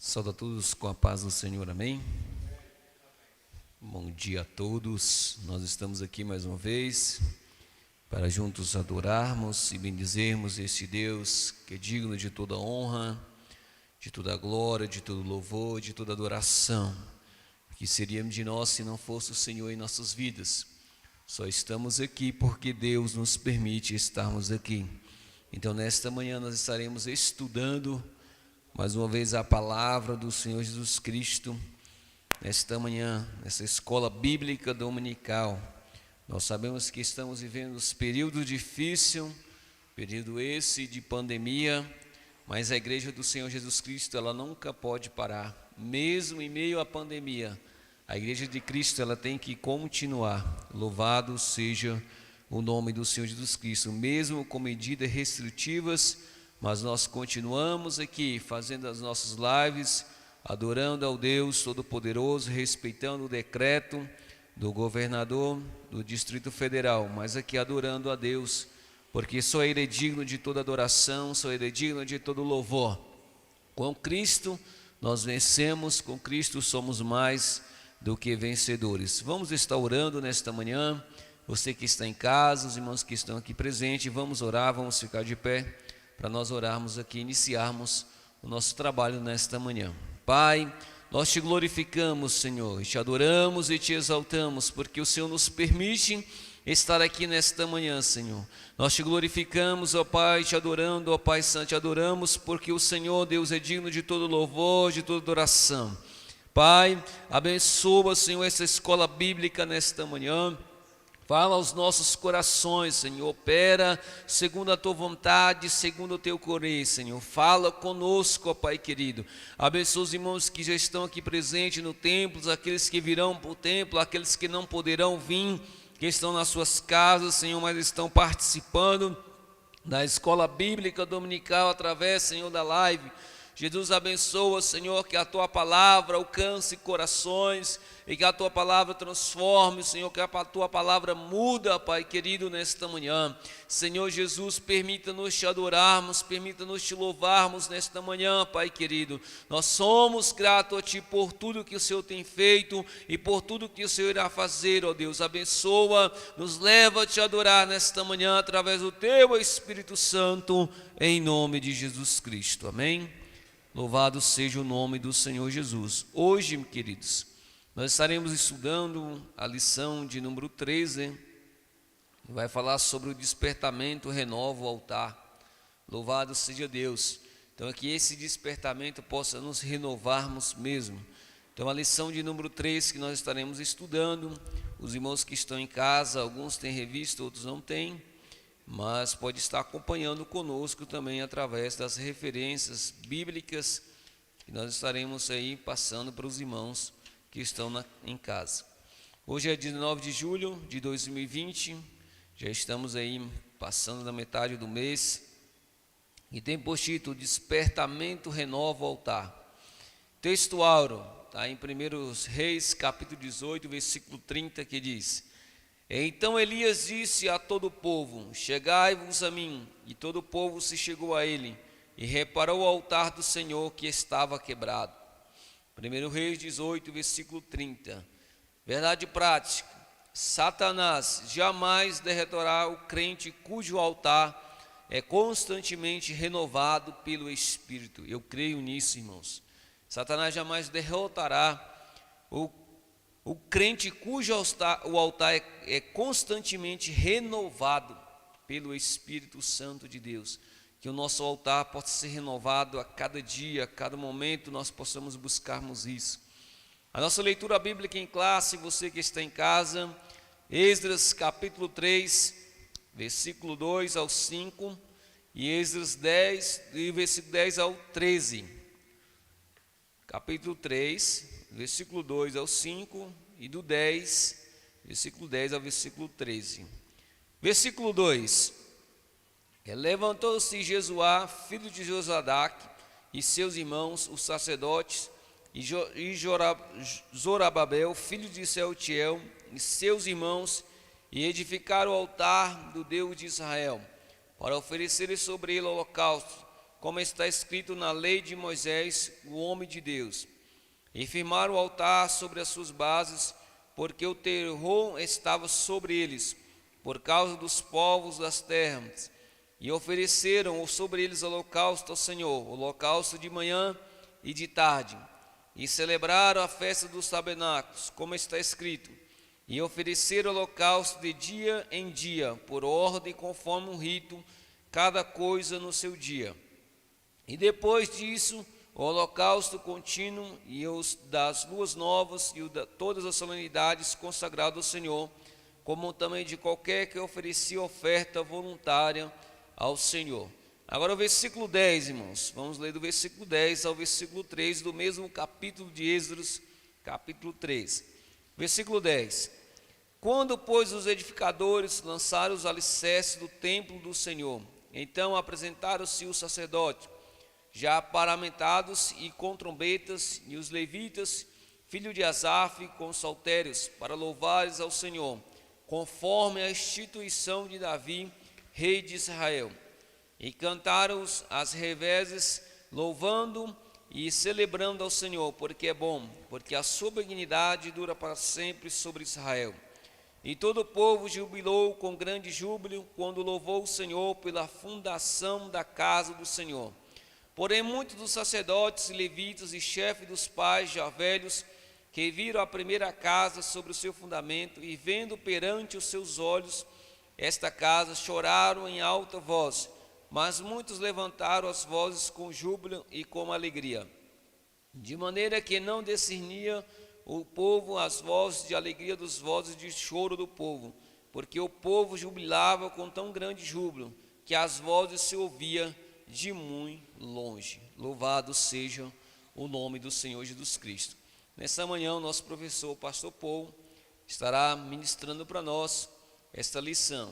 Saúde a todos com a paz do Senhor, amém? Bom dia a todos, nós estamos aqui mais uma vez para juntos adorarmos e bendizermos este Deus que é digno de toda honra, de toda glória, de todo louvor, de toda adoração. Que seríamos de nós se não fosse o Senhor em nossas vidas? Só estamos aqui porque Deus nos permite estarmos aqui. Então nesta manhã nós estaremos estudando mais uma vez a palavra do Senhor Jesus Cristo, nesta manhã, nessa escola bíblica dominical. Nós sabemos que estamos vivendo um período difícil, período esse de pandemia, mas a igreja do Senhor Jesus Cristo, ela nunca pode parar, mesmo em meio à pandemia. A igreja de Cristo, ela tem que continuar. Louvado seja o nome do Senhor Jesus Cristo, mesmo com medidas restritivas, mas nós continuamos aqui fazendo as nossas lives, adorando ao Deus Todo-Poderoso, respeitando o decreto do governador do Distrito Federal, mas aqui adorando a Deus, porque só Ele é digno de toda adoração, só Ele é digno de todo louvor. Com Cristo nós vencemos, com Cristo somos mais do que vencedores. Vamos estar orando nesta manhã, você que está em casa, os irmãos que estão aqui presentes, vamos orar, vamos ficar de pé, para nós orarmos aqui, iniciarmos o nosso trabalho nesta manhã. Pai, nós te glorificamos, Senhor, te adoramos e te exaltamos, porque o Senhor nos permite estar aqui nesta manhã, Senhor. Nós te glorificamos, ó Pai, te adorando, ó Pai Santo, te adoramos, porque o Senhor, Deus, é digno de todo louvor, de toda adoração. Pai, abençoa, Senhor, essa escola bíblica nesta manhã. Fala aos nossos corações, Senhor, opera segundo a Tua vontade, segundo o Teu querer, Senhor. Fala conosco, ó Pai querido. Abençoa os irmãos que já estão aqui presentes no templo, aqueles que virão para o templo, aqueles que não poderão vir, que estão nas suas casas, Senhor, mas estão participando da escola bíblica dominical através, Senhor, da live. Jesus, abençoa, Senhor, que a Tua palavra alcance corações e que a Tua palavra transforme, Senhor, que a Tua palavra muda, Pai querido, nesta manhã. Senhor Jesus, permita-nos te adorarmos, permita-nos te louvarmos nesta manhã, Pai querido. Nós somos gratos a Ti por tudo que o Senhor tem feito e por tudo que o Senhor irá fazer, ó Deus. Abençoa, nos leva a Te adorar nesta manhã através do Teu Espírito Santo, em nome de Jesus Cristo. Amém? Louvado seja o nome do Senhor Jesus. Hoje, queridos, nós estaremos estudando a lição de número 13, que vai falar sobre o despertamento, renova o altar. Louvado seja Deus. Então, que esse despertamento possa nos renovarmos mesmo. Então, a lição de número 3 que nós estaremos estudando, os irmãos que estão em casa, alguns têm revista, outros não têm, mas pode estar acompanhando conosco também através das referências bíblicas que nós estaremos aí passando para os irmãos que estão em casa. Hoje é 19 de julho de 2020, já estamos aí passando da metade do mês e tem por título Despertamento renova o altar. Texto áureo, está em 1 Reis, capítulo 18, versículo 30, que diz: Então Elias disse a todo o povo: Chegai-vos a mim. E todo o povo se chegou a ele, e reparou o altar do Senhor que estava quebrado. 1 Reis 18, versículo 30. Verdade prática: Satanás jamais derrotará o crente cujo altar é constantemente renovado pelo Espírito. Eu creio nisso, irmãos. Satanás jamais derrotará o crente cujo altar é constantemente renovado pelo Espírito Santo de Deus. Que o nosso altar possa ser renovado a cada dia, a cada momento, nós possamos buscarmos isso. A nossa leitura bíblica em classe, você que está em casa, Esdras capítulo 3, versículo 2 ao 5, e Esdras 10, do versículo 10 ao 13. Capítulo 3, versículo 2 ao 5, e do 10, versículo 10 ao versículo 13. Versículo 2: Levantou-se Jesuá, filho de Josadaque, e seus irmãos, os sacerdotes, e Zorobabel, filho de Sealtiel, e seus irmãos, e edificaram o altar do Deus de Israel, para oferecerem sobre ele holocausto, como está escrito na lei de Moisés, o homem de Deus. E firmaram o altar sobre as suas bases, porque o terror estava sobre eles, por causa dos povos das terras. E ofereceram sobre eles holocausto ao Senhor, holocausto de manhã e de tarde. E celebraram a festa dos tabernáculos, como está escrito. E ofereceram holocausto de dia em dia, por ordem, conforme um rito, cada coisa no seu dia. E depois disso, o holocausto contínuo e os das luas novas e todas as solenidades consagradas ao Senhor, como também de qualquer que oferecia oferta voluntária ao Senhor. Agora o versículo 10, irmãos. Vamos ler do versículo 10 ao versículo 3 do mesmo capítulo de Êxodos, capítulo 3. Versículo 10. Quando, pois, os edificadores lançaram os alicerces do templo do Senhor, então apresentaram-se os sacerdotes, já paramentados e com trombetas, e os levitas, filho de Asaf, com saltérios, para louvares ao Senhor, conforme a instituição de Davi, rei de Israel. E cantaram as reveses, louvando e celebrando ao Senhor, porque é bom, porque a sua benignidade dura para sempre sobre Israel. E todo o povo jubilou com grande júbilo, quando louvou o Senhor pela fundação da casa do Senhor. Porém, muitos dos sacerdotes, levitas e chefes dos pais já velhos, que viram a primeira casa sobre o seu fundamento, e vendo perante os seus olhos esta casa, choraram em alta voz, mas muitos levantaram as vozes com júbilo e com alegria, de maneira que não discernia o povo as vozes de alegria dos vozes de choro do povo, porque o povo jubilava com tão grande júbilo, que as vozes se ouvia de muito longe. Louvado seja o nome do Senhor Jesus Cristo. Nessa manhã, o nosso professor, o pastor Paul, estará ministrando para nós esta lição.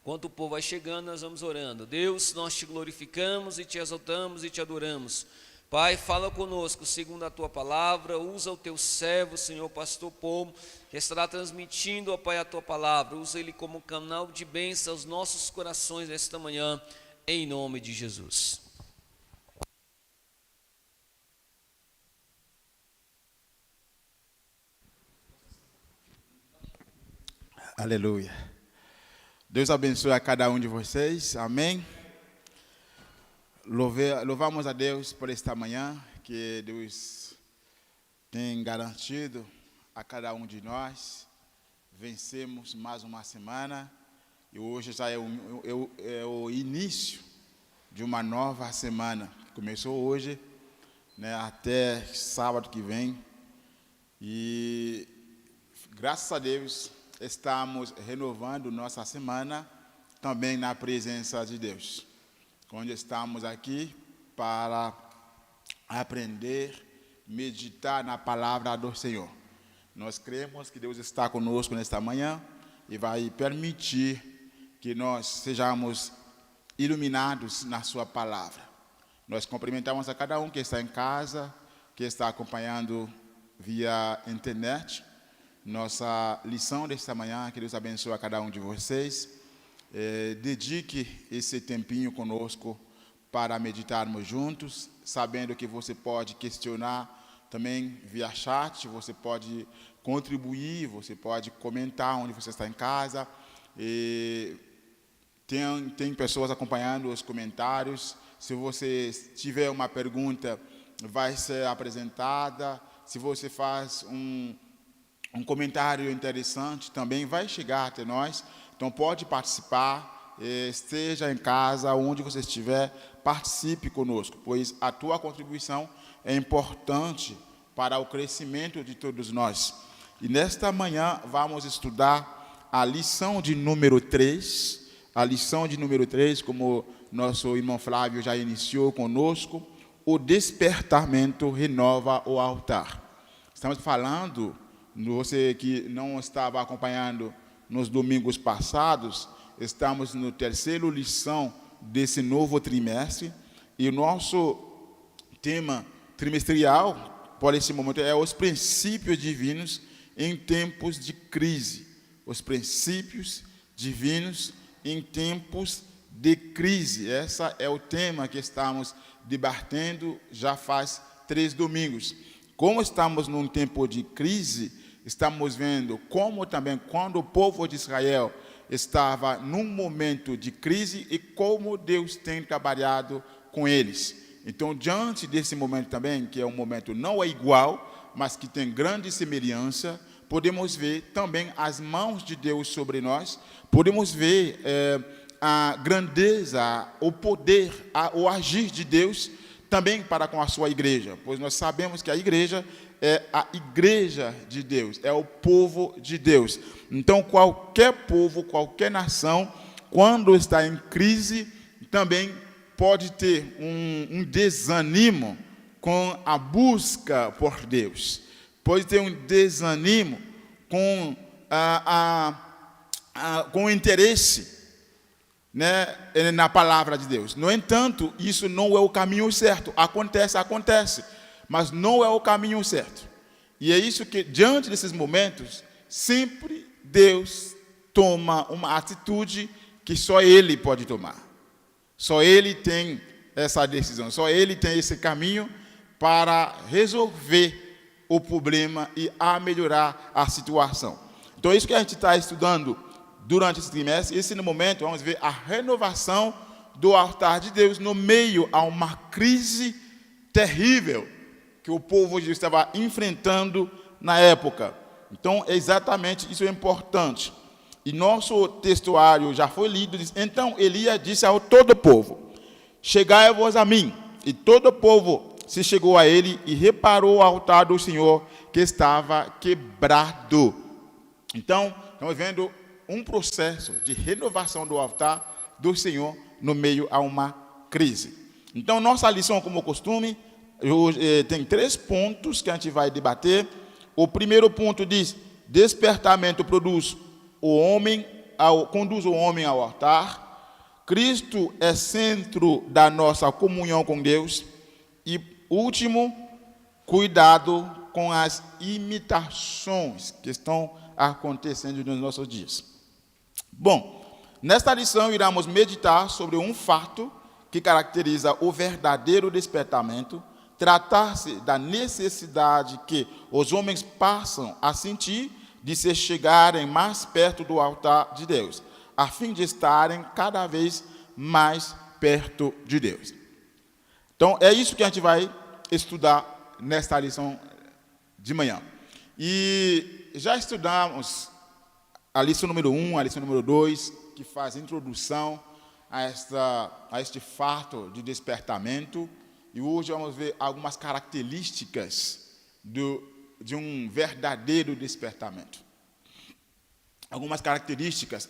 Enquanto o povo vai chegando, nós vamos orando. Deus, nós te glorificamos e te exaltamos e te adoramos. Pai, fala conosco segundo a tua palavra, usa o teu servo, Senhor, pastor Paul, que estará transmitindo, ó Pai, a tua palavra. Usa ele como canal de bênção aos nossos corações nesta manhã, em nome de Jesus. Aleluia. Deus abençoe a cada um de vocês. Amém. Louvamos a Deus por esta manhã que Deus tem garantido a cada um de nós. Vencemos mais uma semana e hoje já é o início de uma nova semana. Começou hoje, né, até sábado que vem. E graças a Deus estamos renovando nossa semana também na presença de Deus, onde estamos aqui para aprender, meditar na palavra do Senhor. Nós cremos que Deus está conosco nesta manhã e vai permitir que nós sejamos iluminados na sua palavra. Nós cumprimentamos a cada um que está em casa, que está acompanhando via internet. Nossa lição desta manhã, que Deus abençoe a cada um de vocês. Dedique esse tempinho conosco para meditarmos juntos, sabendo que você pode questionar também via chat, você pode contribuir, você pode comentar onde você está em casa. Tem pessoas acompanhando os comentários. Se você tiver uma pergunta, vai ser apresentada. Se você faz um comentário interessante, também vai chegar até nós. Então pode participar, esteja em casa, onde você estiver, participe conosco, pois a tua contribuição é importante para o crescimento de todos nós. E nesta manhã vamos estudar a lição de número 3. A lição de número 3, como nosso irmão Flávio já iniciou conosco, o despertamento renova o altar. Estamos falando, você que não estava acompanhando nos domingos passados, estamos no terceiro lição desse novo trimestre, e o nosso tema trimestrial, por esse momento, é os princípios divinos em tempos de crise. Os princípios divinos em tempos de crise. Esse é o tema que estamos debatendo já faz 3 domingos. Como estamos num tempo de crise, estamos vendo como também quando o povo de Israel estava num momento de crise e como Deus tem trabalhado com eles. Então, diante desse momento também, que é um momento não é igual, mas que tem grande semelhança, podemos ver também as mãos de Deus sobre nós, podemos ver a grandeza, o poder, o agir de Deus também para com a sua igreja, pois nós sabemos que a igreja é a igreja de Deus, é o povo de Deus. Então, qualquer povo, qualquer nação, quando está em crise, também pode ter um desânimo com a busca por Deus. Pode ter um desânimo com com o interesse, né, na palavra de Deus. No entanto, isso não é o caminho certo. Acontece, mas não é o caminho certo. E é isso que, diante desses momentos, sempre Deus toma uma atitude que só Ele pode tomar. Só Ele tem essa decisão, só Ele tem esse caminho para resolver o problema e a melhorar a situação. Então, é isso que a gente está estudando durante esse trimestre. Esse momento, vamos ver a renovação do altar de Deus no meio a uma crise terrível que o povo de Deus estava enfrentando na época. Então, exatamente isso é importante. E nosso textuário já foi lido. Diz, então, Elias disse ao todo o povo, chegai-vos a mim. E todo o povo se chegou a ele e reparou o altar do Senhor que estava quebrado. Então, estamos vendo um processo de renovação do altar do Senhor no meio a uma crise. Então, nossa lição, como costume, tem 3 pontos que a gente vai debater. O primeiro ponto diz, despertamento conduz o homem ao altar. Cristo é centro da nossa comunhão com Deus. E último, cuidado com as imitações que estão acontecendo nos nossos dias. Bom, nesta lição iremos meditar sobre um fato que caracteriza o verdadeiro despertamento, tratar-se da necessidade que os homens passam a sentir de se chegarem mais perto do altar de Deus, a fim de estarem cada vez mais perto de Deus. Então, é isso que a gente vai estudar nesta lição de manhã. E já estudamos a lição número 1, a lição número 2, que faz introdução a este fato de despertamento. E hoje vamos ver algumas características de um verdadeiro despertamento. Algumas características,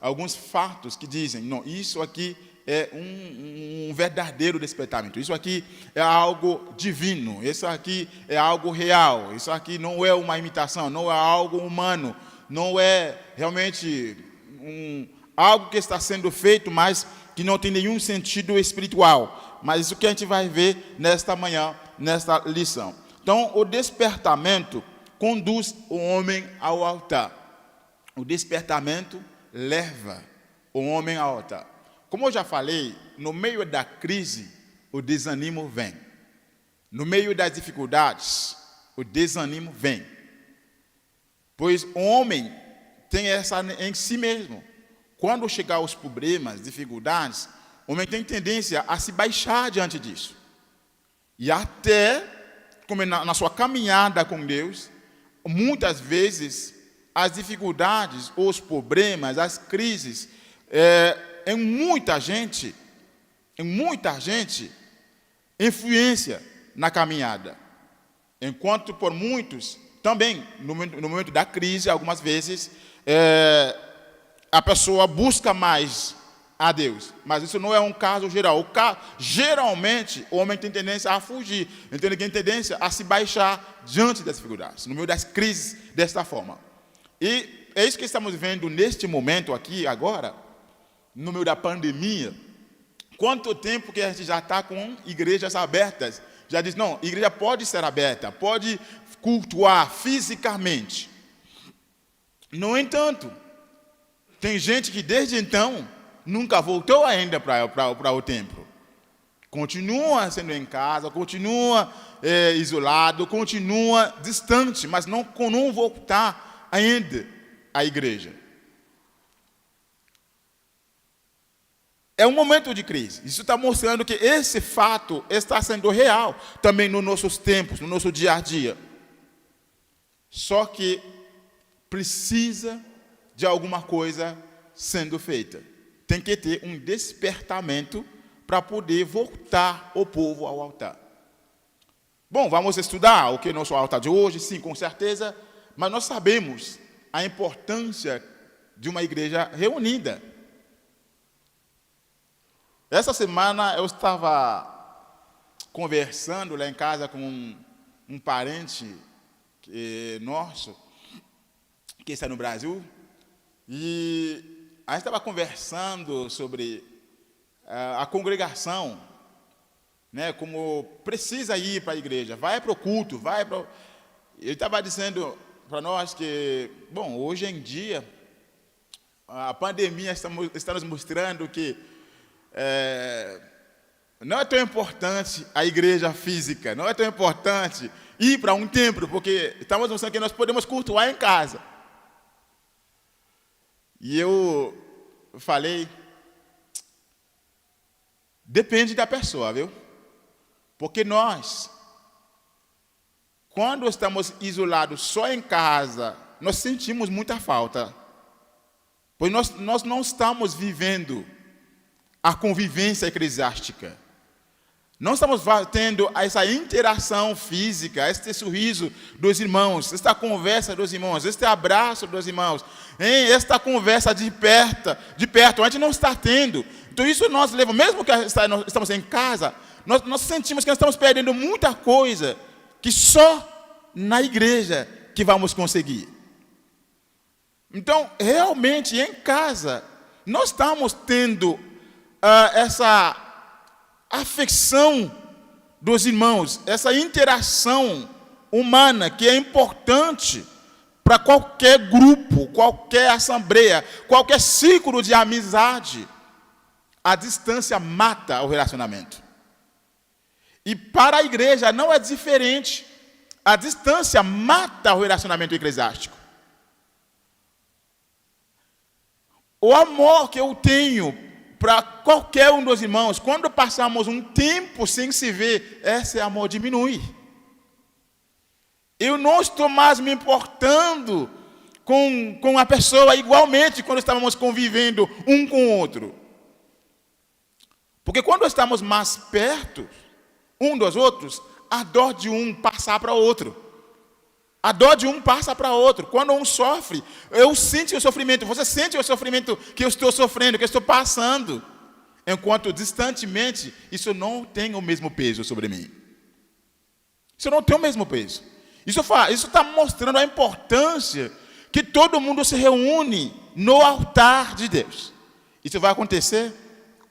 alguns fatos que dizem, não, isso aqui é um verdadeiro despertamento. Isso aqui é algo divino. Isso aqui é algo real. Isso aqui não é uma imitação, não é algo humano. Não é realmente algo que está sendo feito, mas que não tem nenhum sentido espiritual. Mas isso que a gente vai ver nesta manhã, nesta lição. Então, o despertamento conduz o homem ao altar. O despertamento leva o homem ao altar. Como eu já falei, no meio da crise, o desânimo vem. No meio das dificuldades, o desânimo vem. Pois o homem tem essa em si mesmo. Quando chegar os problemas, dificuldades, o homem tem tendência a se baixar diante disso. E até, como na sua caminhada com Deus, muitas vezes as dificuldades, os problemas, as crises, em muita gente, influência na caminhada. Enquanto por muitos, também, no momento da crise, algumas vezes, a pessoa busca mais a Deus. Mas isso não é um caso geral. Geralmente, o homem tem tendência a fugir. Então, tem tendência a se baixar diante das dificuldades, no meio das crises, desta forma. E é isso que estamos vendo neste momento aqui, agora, no meio da pandemia. Quanto tempo que a gente já está com igrejas abertas? Já diz, não, a igreja pode ser aberta, pode cultuar fisicamente. No entanto, tem gente que desde então nunca voltou ainda para o templo. Continua sendo em casa, continua isolado, continua distante, mas não voltar ainda à igreja. É um momento de crise. Isso está mostrando que esse fato está sendo real também nos nossos tempos, no nosso dia a dia. Só que precisa de alguma coisa sendo feita. Tem que ter um despertamento para poder voltar o povo ao altar. Bom, vamos estudar o que é nosso altar de hoje, sim, com certeza, mas nós sabemos a importância de uma igreja reunida. Essa semana eu estava conversando lá em casa com um parente nosso, que está no Brasil, e a gente estava conversando sobre a congregação, né, como precisa ir para a igreja, vai para o culto, Ele estava dizendo para nós que, bom, hoje em dia, a pandemia está nos mostrando que não é tão importante a igreja física, não é tão importante ir para um templo, porque estamos mostrando que nós podemos cultuar em casa. E eu falei, depende da pessoa, viu? Porque nós, quando estamos isolados só em casa, nós sentimos muita falta. Pois nós não estamos vivendo a convivência eclesiástica. Não estamos tendo essa interação física, este sorriso dos irmãos, esta conversa dos irmãos, este abraço dos irmãos, esta conversa de perto, a gente não está tendo. Então isso nós levamos, mesmo que estamos em casa, nós sentimos que nós estamos perdendo muita coisa que só na igreja que vamos conseguir. Então, realmente, em casa, nós estamos tendo essa afecção dos irmãos, essa interação humana que é importante para qualquer grupo, qualquer assembleia, qualquer círculo de amizade. A distância mata o relacionamento. E para a igreja não é diferente. A distância mata o relacionamento eclesiástico. O amor que eu tenho para qualquer um dos irmãos, quando passamos um tempo sem se ver, esse amor diminui. Eu não estou mais me importando com a pessoa igualmente quando estávamos convivendo um com o outro. Porque quando estamos mais perto um dos outros, a dor de um passa para o outro. A dor de um passa para outro. Quando um sofre, eu sinto o sofrimento, você sente o sofrimento que eu estou sofrendo, que eu estou passando. Enquanto distantemente, isso não tem o mesmo peso sobre mim. Isso não tem o mesmo peso. Isso está mostrando a importância que todo mundo se reúne no altar de Deus. Isso vai acontecer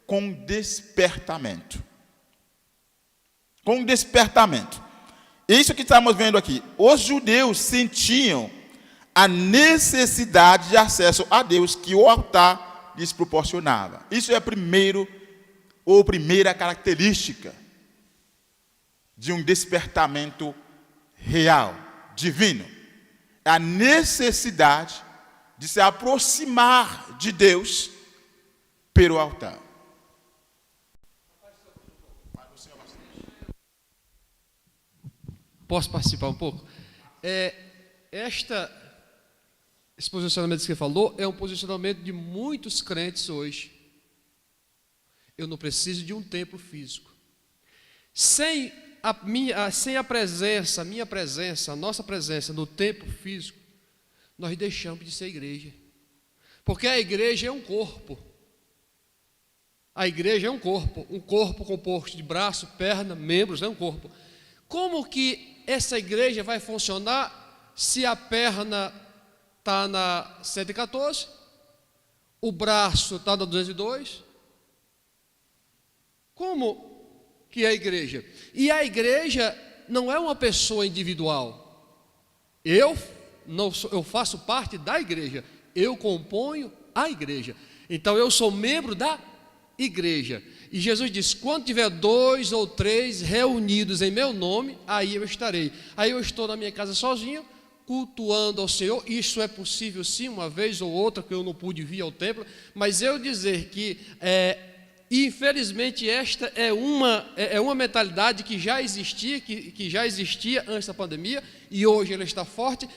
com despertamento. Com despertamento. Isso que estamos vendo aqui. Os judeus sentiam a necessidade de acesso a Deus que o altar lhes proporcionava. Isso é a primeira característica de um despertamento real, divino. A necessidade de se aproximar de Deus pelo altar. Posso participar um pouco? Esse posicionamento que você falou é um posicionamento de muitos crentes hoje. Eu não preciso de um templo físico. Sem a minha presença, a nossa presença no templo físico, nós deixamos de ser igreja. Porque a igreja é um corpo. A igreja é um corpo composto de braço, perna, membros, é um corpo. Como que essa igreja vai funcionar se a perna está na 114, o braço está na 202? Como que é a igreja? E a igreja não é uma pessoa individual. Eu faço parte da igreja. Eu componho a igreja. Então eu sou membro da igreja. E Jesus disse: quando tiver 2 ou 3 reunidos em meu nome, aí eu estarei. Aí eu estou na minha casa sozinho, cultuando ao Senhor. Isso é possível sim, uma vez ou outra que eu não pude vir ao templo, mas eu dizer que infelizmente esta é uma mentalidade que já existia, que já existia antes da pandemia, e hoje ela está forte.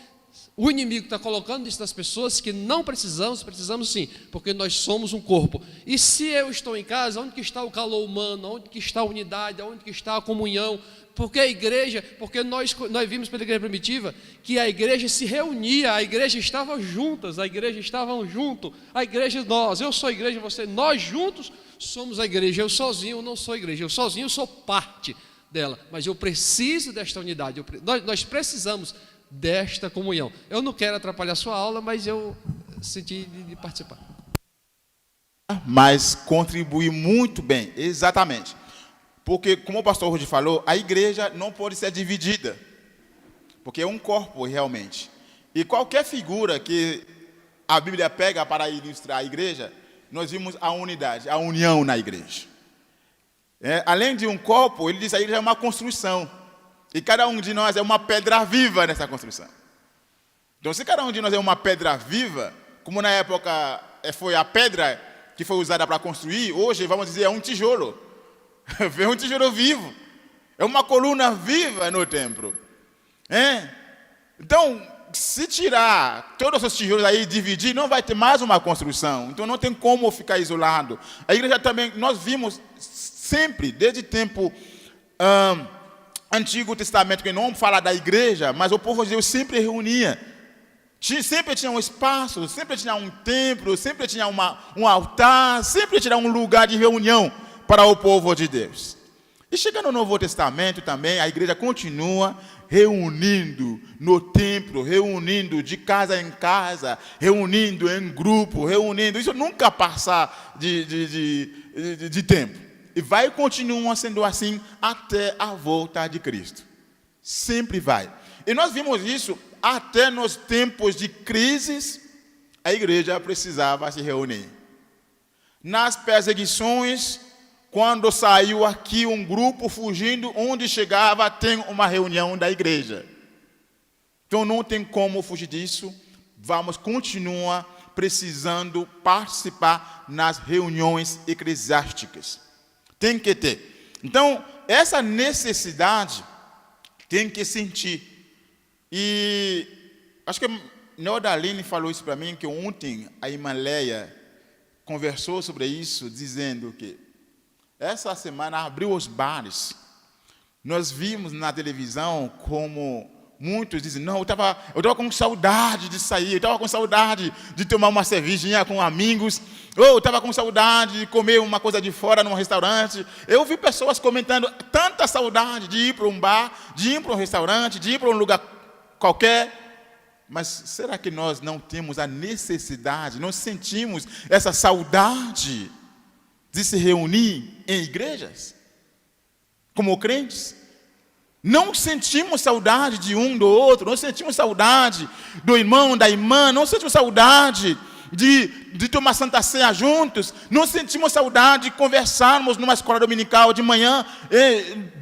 O inimigo está colocando isso nas pessoas que não precisamos sim, porque nós somos um corpo. E se eu estou em casa, onde que está o calor humano? Onde que está a unidade? Onde que está a comunhão? Porque a igreja, porque nós vimos pela igreja primitiva que a igreja se reunia, a igreja estava juntas, a igreja estavam junto, a igreja nós, eu sou a igreja, você, nós juntos somos a igreja. Eu sozinho não sou a igreja, eu sozinho sou parte dela, mas eu preciso desta unidade, nós precisamos desta comunhão. Eu não quero atrapalhar a sua aula, mas eu senti de participar. Mas contribui muito bem, exatamente. Porque, como o pastor Rudi falou, a igreja não pode ser dividida. Porque é um corpo, realmente. E qualquer figura que a Bíblia pega para ilustrar a igreja, nós vimos a unidade, a união na igreja. Além de um corpo, ele diz que a igreja é uma construção. E cada um de nós é uma pedra viva nessa construção. Então, se cada um de nós é uma pedra viva, como na época foi a pedra que foi usada para construir, hoje, vamos dizer, é um tijolo. É um tijolo vivo. É uma coluna viva no templo. Então, se tirar todos os tijolos aí e dividir, não vai ter mais uma construção. Então, não tem como ficar isolado. A igreja também, nós vimos sempre, desde o tempo Antigo Testamento, que não fala da igreja, mas o povo de Deus sempre reunia. Sempre tinha um espaço, sempre tinha um templo, sempre tinha um altar, sempre tinha um lugar de reunião para o povo de Deus. E chegando no Novo Testamento também, a igreja continua reunindo no templo, reunindo de casa em casa, reunindo em grupo, reunindo. Isso nunca passa de tempo. E vai continuar sendo assim até a volta de Cristo. Sempre vai. E nós vimos isso até nos tempos de crises, a igreja precisava se reunir. Nas perseguições, quando saiu aqui um grupo fugindo, onde chegava tem uma reunião da igreja. Então não tem como fugir disso. Vamos continuar precisando participar nas reuniões eclesiásticas. Tem que ter. Então, essa necessidade tem que sentir. E acho que a Neodaline falou isso para mim, que ontem a irmã Leia conversou sobre isso, dizendo que essa semana abriu os bares. Nós vimos na televisão como muitos dizem: não, eu estava com saudade de sair, eu estava com saudade de tomar uma cervejinha com amigos, ou eu estava com saudade de comer uma coisa de fora num restaurante. Eu vi pessoas comentando tanta saudade de ir para um bar, de ir para um restaurante, de ir para um lugar qualquer. Mas será que nós não temos a necessidade, não sentimos essa saudade de se reunir em igrejas? Como crentes? Não sentimos saudade de um do outro, não sentimos saudade do irmão, da irmã, não sentimos saudade de tomar Santa Ceia juntos, não sentimos saudade de conversarmos numa escola dominical de manhã,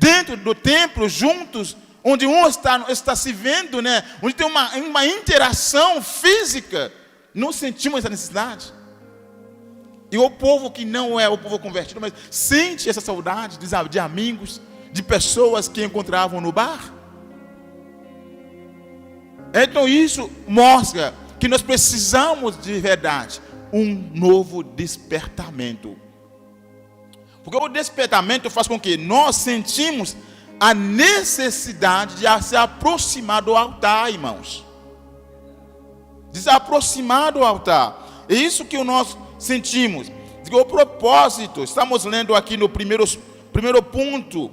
dentro do templo, juntos, onde um está se vendo, né? Onde tem uma interação física. Não sentimos essa necessidade. E o povo que não é o povo convertido, mas sente essa saudade de amigos, de pessoas que encontravam no bar. Então isso mostra que nós precisamos de verdade um novo despertamento. Porque o despertamento faz com que nós sentimos a necessidade de se aproximar do altar, irmãos. De se aproximar do altar. É isso que nós sentimos. O propósito, estamos lendo aqui no primeiro ponto,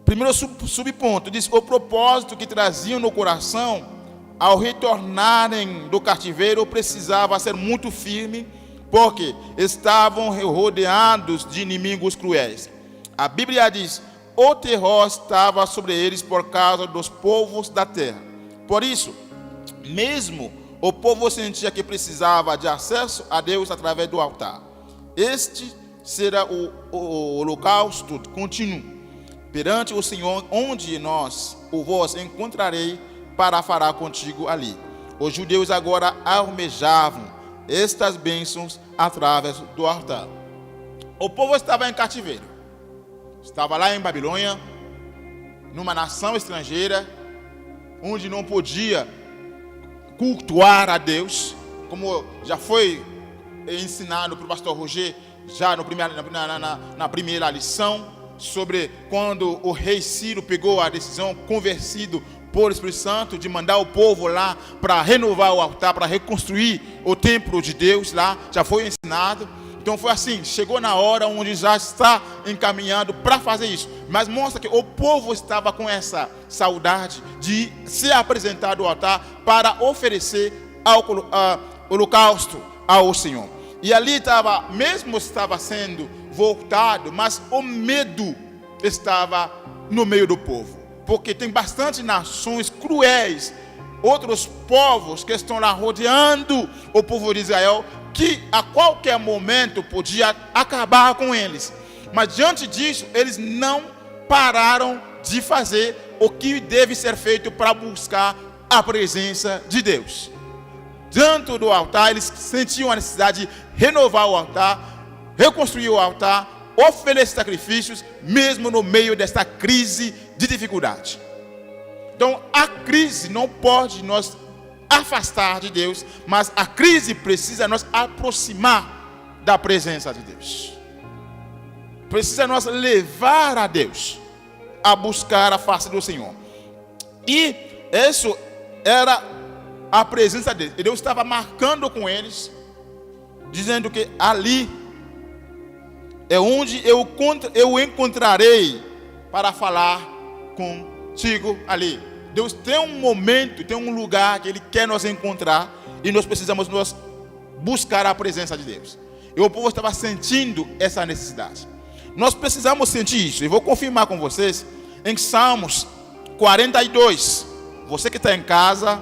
primeiro subponto, diz: o propósito que traziam no coração ao retornarem do cativeiro precisava ser muito firme, porque estavam rodeados de inimigos cruéis. A Bíblia diz: o terror estava sobre eles por causa dos povos da terra. Por isso, mesmo o povo sentia que precisava de acesso a Deus através do altar. Este será o holocausto contínuo perante o Senhor, onde vos encontrarei para falar contigo ali. Os judeus agora almejavam estas bênçãos através do altar. O povo estava em cativeiro, estava lá em Babilônia, numa nação estrangeira, onde não podia cultuar a Deus, como já foi ensinado pelo pastor Roger, já na primeira lição, sobre quando o rei Ciro pegou a decisão, convencido por Espírito Santo, de mandar o povo lá para renovar o altar, para reconstruir o templo de Deus lá, já foi ensinado. Então foi assim, chegou na hora onde já está encaminhado para fazer isso. Mas mostra que o povo estava com essa saudade de se apresentar ao altar para oferecer holocausto ao Senhor. E ali estava sendo voltado, mas o medo estava no meio do povo. Porque tem bastante nações cruéis, outros povos que estão lá rodeando o povo de Israel, que a qualquer momento podia acabar com eles. Mas diante disso, eles não pararam de fazer o que deve ser feito para buscar a presença de Deus. Dentro do altar, eles sentiam a necessidade de renovar o altar, reconstruir o altar, oferecer sacrifícios, mesmo no meio desta crise de dificuldade. Então, a crise não pode nos afastar de Deus, mas a crise precisa nos aproximar da presença de Deus. Precisa nos levar a Deus, a buscar a face do Senhor. E isso era a presença dele. Deus estava marcando com eles, dizendo que ali é onde eu encontrarei para falar contigo ali. Deus tem um momento, tem um lugar que Ele quer nos encontrar, e nós precisamos nos buscar a presença de Deus. E o povo estava sentindo essa necessidade. Nós precisamos sentir isso. E vou confirmar com vocês em Salmos 42. Você que está em casa,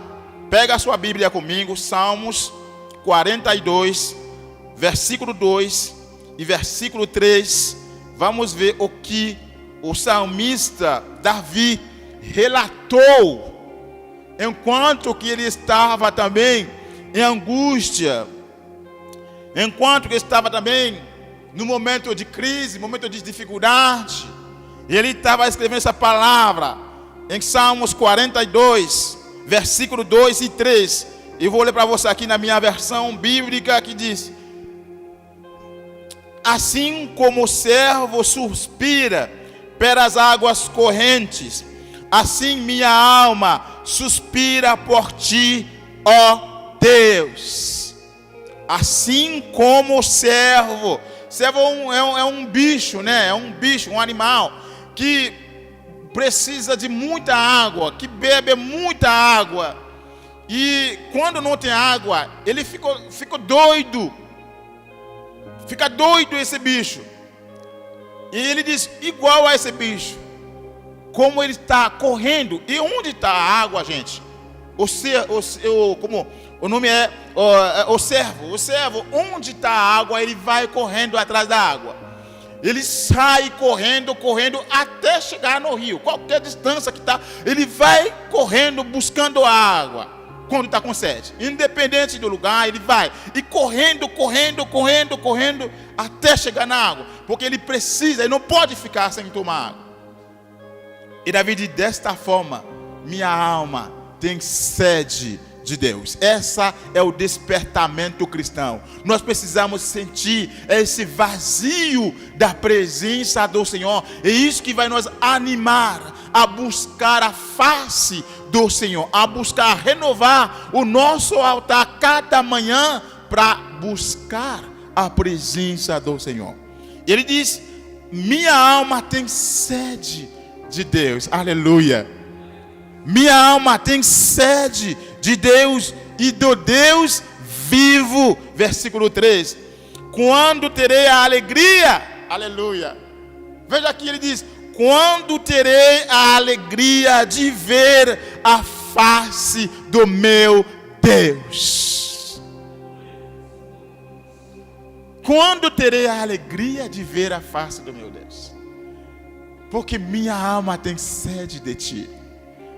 pega a sua Bíblia comigo, Salmos 42, versículo 2 e versículo 3. Vamos ver o que o salmista Davi relatou, enquanto que ele estava também em angústia, enquanto que estava também no momento de crise, momento de dificuldade. E ele estava escrevendo essa palavra em Salmos 42, versículo 2 e 3. Eu vou ler para você aqui na minha versão bíblica, que diz: assim como o servo suspira pelas águas correntes, assim minha alma suspira por ti, ó Deus. Assim como o servo é um bicho, né? É um bicho, um animal que precisa de muita água, que bebe muita água. E quando não tem água, ele fica doido. Fica doido esse bicho. E ele diz, igual a esse bicho, como ele está correndo. E onde está a água, gente? Como o nome é o servo. O servo, onde está a água, ele vai correndo atrás da água. Ele sai correndo até chegar no rio. Qualquer distância que está, ele vai correndo buscando a água quando está com sede. Independente do lugar, ele vai. E correndo até chegar na água. Porque ele precisa, ele não pode ficar sem tomar água. E Davi diz, desta forma, minha alma tem sede de Deus. Essa é o despertamento cristão. Nós precisamos sentir esse vazio da presença do Senhor. É isso que vai nos animar a buscar a face do Senhor, a buscar renovar o nosso altar cada manhã para buscar a presença do Senhor. Ele diz, minha alma tem sede de Deus. Aleluia. Minha alma tem sede de Deus e do Deus vivo. Versículo 3. Quando terei a alegria, aleluia. Veja aqui, ele diz, quando terei a alegria de ver a face do meu Deus. Quando terei a alegria de ver a face do meu Deus? Porque minha alma tem sede de ti.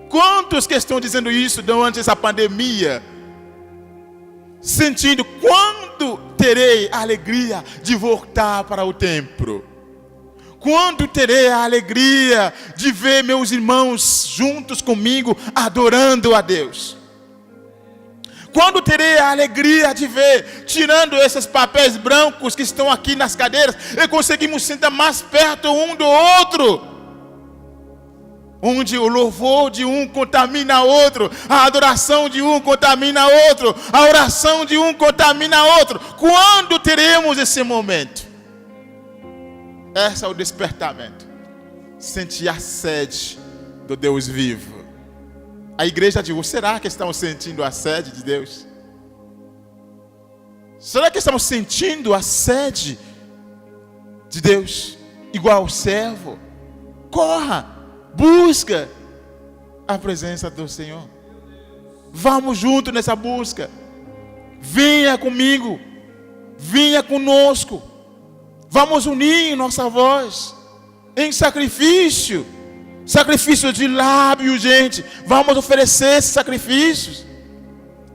Quantos que estão dizendo isso durante essa pandemia? Sentindo, quando terei a alegria de voltar para o templo? Quando terei a alegria de ver meus irmãos juntos comigo adorando a Deus? Quando terei a alegria de ver, tirando esses papéis brancos que estão aqui nas cadeiras, e conseguimos sentar mais perto um do outro, onde o louvor de um contamina outro, a adoração de um contamina outro, a oração de um contamina outro. Quando teremos esse momento? Esse é o despertamento. Sentir a sede do Deus vivo. A igreja de hoje, será que estamos sentindo a sede de Deus? Será que estamos sentindo a sede de Deus? Igual o servo. Corra, busca a presença do Senhor. Vamos junto nessa busca. Venha comigo. Venha conosco. Vamos unir nossa voz em sacrifício. Sacrifício de lábio, gente. Vamos oferecer esses sacrifícios.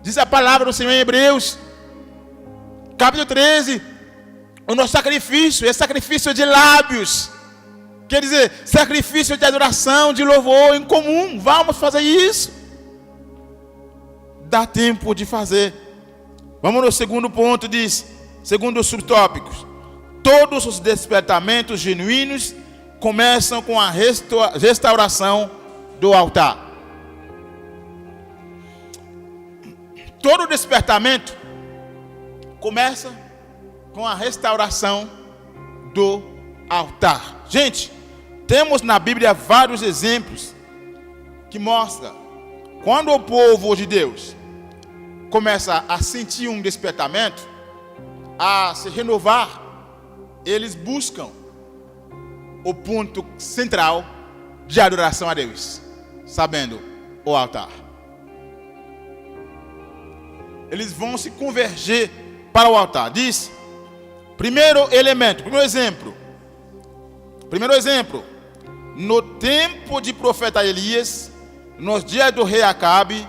Diz a palavra do Senhor em Hebreus, capítulo 13. O nosso sacrifício é sacrifício de lábios. Quer dizer, sacrifício de adoração, de louvor em comum. Vamos fazer isso. Dá tempo de fazer. Vamos no segundo ponto, diz, segundo os subtópicos. Todos os despertamentos genuínos começam com a restauração do altar. Todo despertamento começa com a restauração do altar. Gente, temos na Bíblia vários exemplos que mostram quando o povo de Deus começa a sentir um despertamento, a se renovar, eles buscam o ponto central de adoração a Deus, sabendo o altar. Eles vão se converger para o altar. Diz, primeiro exemplo, no tempo de profeta Elias, nos dias do rei Acabe,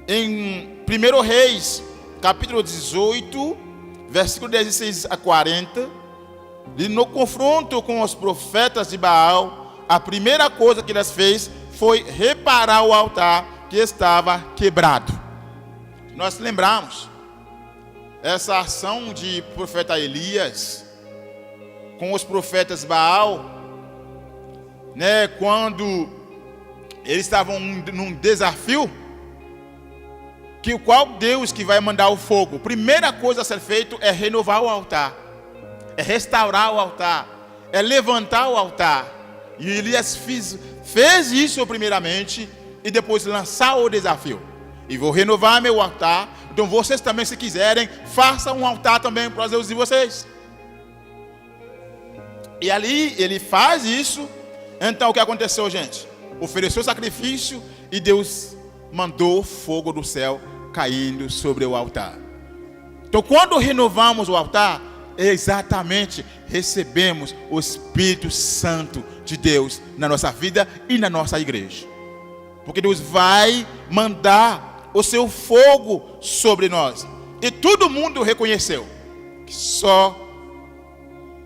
em 1 Reis, capítulo 18, versículo 16 a 40, e no confronto com os profetas de Baal, a primeira coisa que eles fez foi reparar o altar que estava quebrado. Nós lembramos essa ação de profeta Elias com os profetas Baal, né, quando eles estavam num desafio, que qual Deus que vai mandar o fogo? Primeira coisa a ser feito é renovar o altar, é restaurar o altar, é levantar o altar. E Elias fez isso primeiramente e depois lançar o desafio. E vou renovar meu altar. Então vocês também, se quiserem, façam um altar também para os deuses de vocês. E ali ele faz isso. Então o que aconteceu, gente? Ofereceu sacrifício e Deus mandou fogo do céu caindo sobre o altar. Então quando renovamos o altar, exatamente recebemos o Espírito Santo de Deus na nossa vida e na nossa igreja. Porque Deus vai mandar o seu fogo sobre nós. E todo mundo reconheceu que só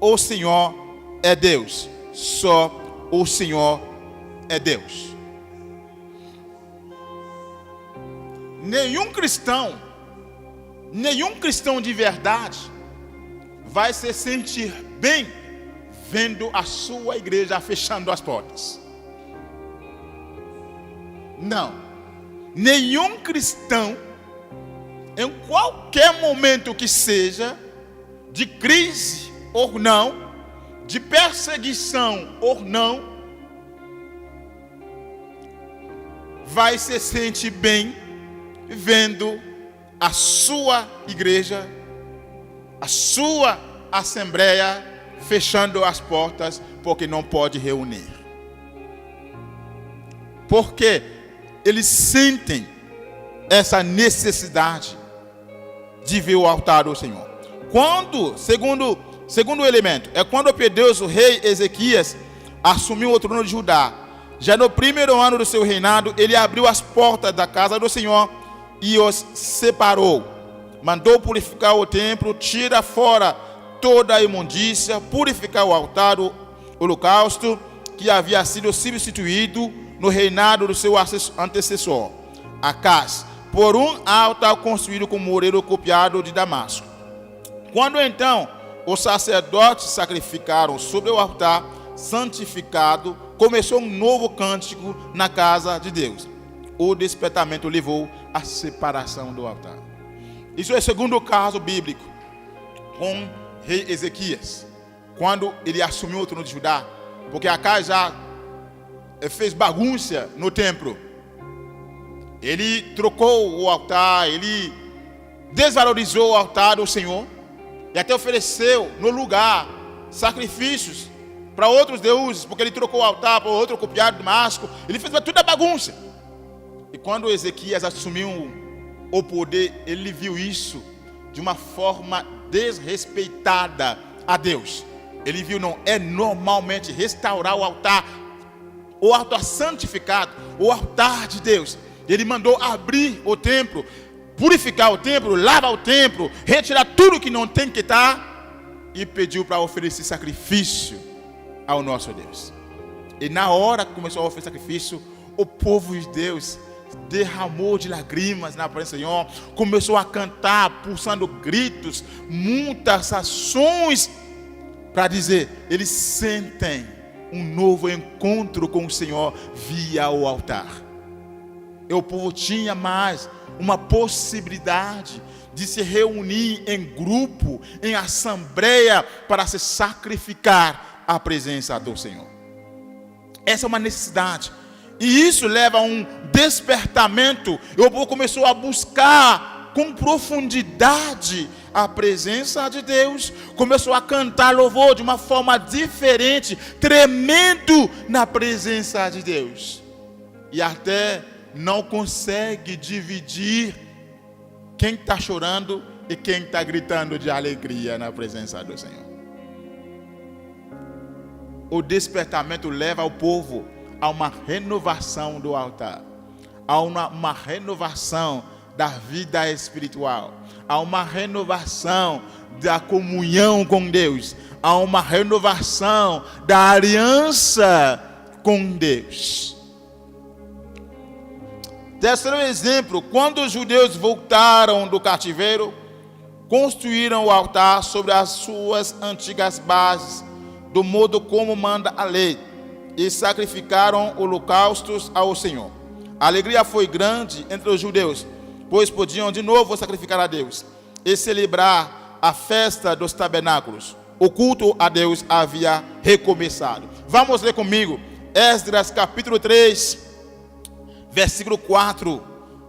o Senhor é Deus. Só o Senhor é Deus. Nenhum cristão de verdade vai se sentir bem vendo a sua igreja fechando as portas. Não. Nenhum cristão, em qualquer momento que seja, de crise ou não, de perseguição ou não, vai se sentir bem vendo a sua igreja, a sua assembleia fechando as portas porque não pode reunir. Porque eles sentem essa necessidade de ver o altar do Senhor. Quando, segundo elemento, é quando Deus, o rei Ezequias, assumiu o trono de Judá. Já no primeiro ano do seu reinado, ele abriu as portas da casa do Senhor e os separou. Mandou purificar o templo, tira fora toda a imundícia, purificar o altar do holocausto, que havia sido substituído no reinado do seu antecessor, Acás, por um altar construído com moreiro copiado de Damasco. Quando então os sacerdotes sacrificaram sobre o altar santificado, começou um novo cântico na casa de Deus. O despertamento levou à separação do altar. Isso é o segundo caso bíblico com o rei Ezequias, quando ele assumiu o trono de Judá, porque Acás já fez bagunça no templo. Ele trocou o altar, ele desvalorizou o altar do Senhor e até ofereceu no lugar sacrifícios para outros deuses, porque ele trocou o altar para outro copiado de Damasco. Ele fez toda a bagunça. E quando Ezequias assumiu o poder, ele viu isso de uma forma desrespeitada a Deus. Ele viu, não, é normalmente restaurar o altar santificado, o altar de Deus. Ele mandou abrir o templo, purificar o templo, lavar o templo, retirar tudo que não tem que estar, e pediu para oferecer sacrifício ao nosso Deus. E na hora que começou a oferecer sacrifício, o povo de Deus derramou de lágrimas na presença do Senhor, começou a cantar, pulsando gritos, muitas ações, para dizer, eles sentem um novo encontro com o Senhor via o altar. E o povo tinha mais uma possibilidade de se reunir em grupo, em assembleia, para se sacrificar à presença do Senhor. Essa é uma necessidade. E isso leva a um despertamento. E o povo começou a buscar com profundidade a presença de Deus. Começou a cantar louvor de uma forma diferente, tremendo na presença de Deus. E até não consegue dividir quem está chorando e quem está gritando de alegria na presença do Senhor. O despertamento leva o povo a uma renovação do altar, a uma renovação da vida espiritual, a uma renovação da comunhão com Deus, a uma renovação da aliança com Deus. Terceiro exemplo, quando os judeus voltaram do cativeiro, construíram o altar sobre as suas antigas bases, do modo como manda a lei, e sacrificaram holocaustos ao Senhor. A alegria foi grande entre os judeus, pois podiam de novo sacrificar a Deus e celebrar a festa dos tabernáculos. O culto a Deus havia recomeçado. Vamos ler comigo Esdras capítulo 3, versículo 4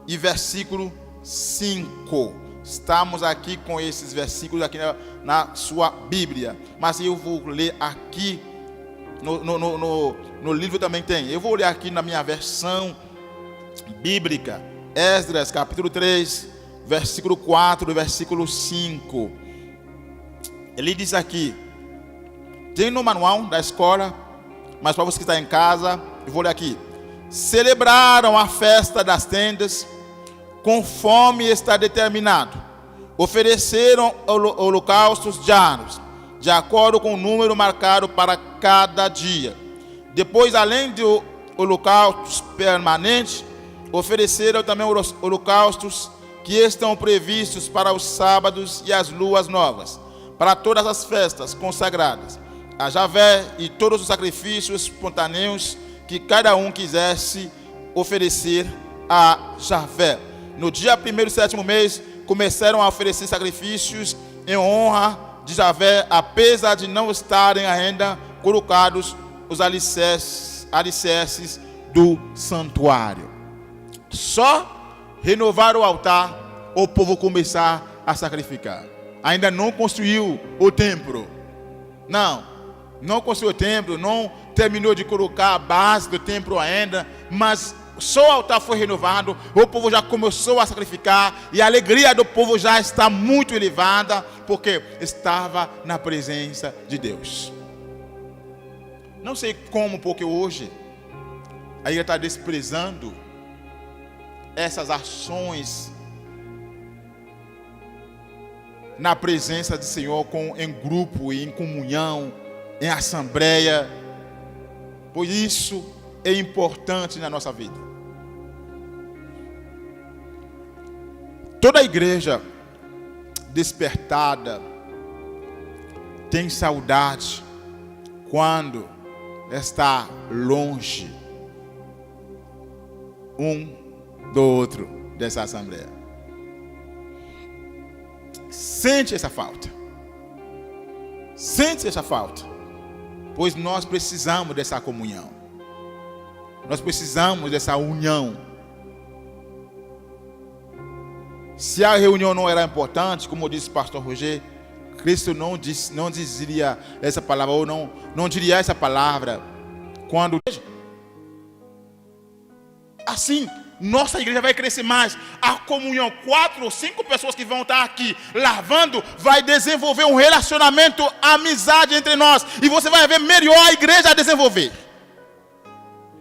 e versículo 5. Estamos aqui com esses versículos aqui na sua Bíblia, mas eu vou ler aqui no livro também tem. Eu vou ler aqui na minha versão bíblica, Esdras capítulo 3, versículo 4 e versículo 5. Ele diz aqui, tem no manual da escola, mas para você que está em casa, eu vou ler aqui. Celebraram a festa das tendas, conforme está determinado. Ofereceram holocaustos diários, de acordo com o número marcado para cada dia. Depois, além de holocaustos permanentes, ofereceram também os holocaustos que estão previstos para os sábados e as luas novas, para todas as festas consagradas a Javé e todos os sacrifícios espontâneos que cada um quisesse oferecer a Javé. No dia 1º do 7º mês, começaram a oferecer sacrifícios em honra de Javé, apesar de não estarem ainda colocados os alicerces do santuário. Só renovar o altar, o povo começar a sacrificar. Ainda não construiu o templo. Não construiu o templo, não terminou de colocar a base do templo ainda, mas só o altar foi renovado, o povo já começou a sacrificar e a alegria do povo já está muito elevada, porque estava na presença de Deus. Não sei como, porque hoje a igreja está desprezando essas ações na presença do Senhor, em grupo, em comunhão, em assembleia. Por isso é importante na nossa vida. Toda igreja despertada tem saudade quando está longe um do outro dessa assembleia. Sente essa falta. Sente essa falta. Pois nós precisamos dessa comunhão. Nós precisamos dessa união. Se a reunião não era importante, como disse o pastor Roger, Cristo não diria essa palavra, ou não diria essa palavra quando... Assim, nossa igreja vai crescer mais. A comunhão, 4 ou 5 pessoas que vão estar aqui lavando, vai desenvolver um relacionamento, amizade entre nós. E você vai ver melhor a igreja a desenvolver.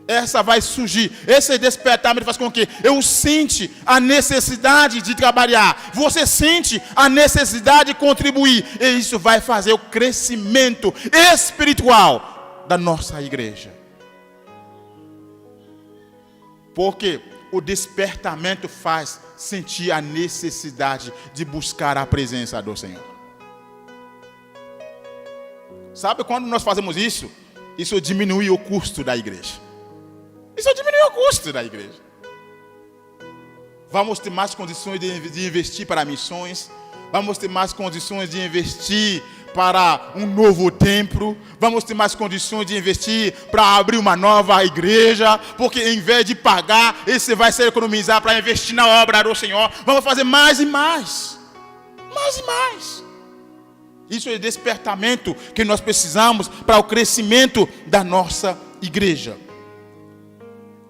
Essa vai surgir. Esse despertamento faz com que eu sinta a necessidade de trabalhar. Você sente a necessidade de contribuir. E isso vai fazer o crescimento espiritual da nossa igreja. Porque o despertamento faz sentir a necessidade de buscar a presença do Senhor. Sabe quando nós fazemos isso? Isso diminui o custo da igreja. Isso diminui o custo da igreja. Vamos ter mais condições de investir para missões. Vamos ter mais condições de investir para um novo templo. Vamos ter mais condições de investir para abrir uma nova igreja. Porque em vez de pagar, esse vai ser economizar para investir na obra do Senhor. Vamos fazer mais e mais. Mais e mais. Isso é despertamento que nós precisamos para o crescimento da nossa igreja.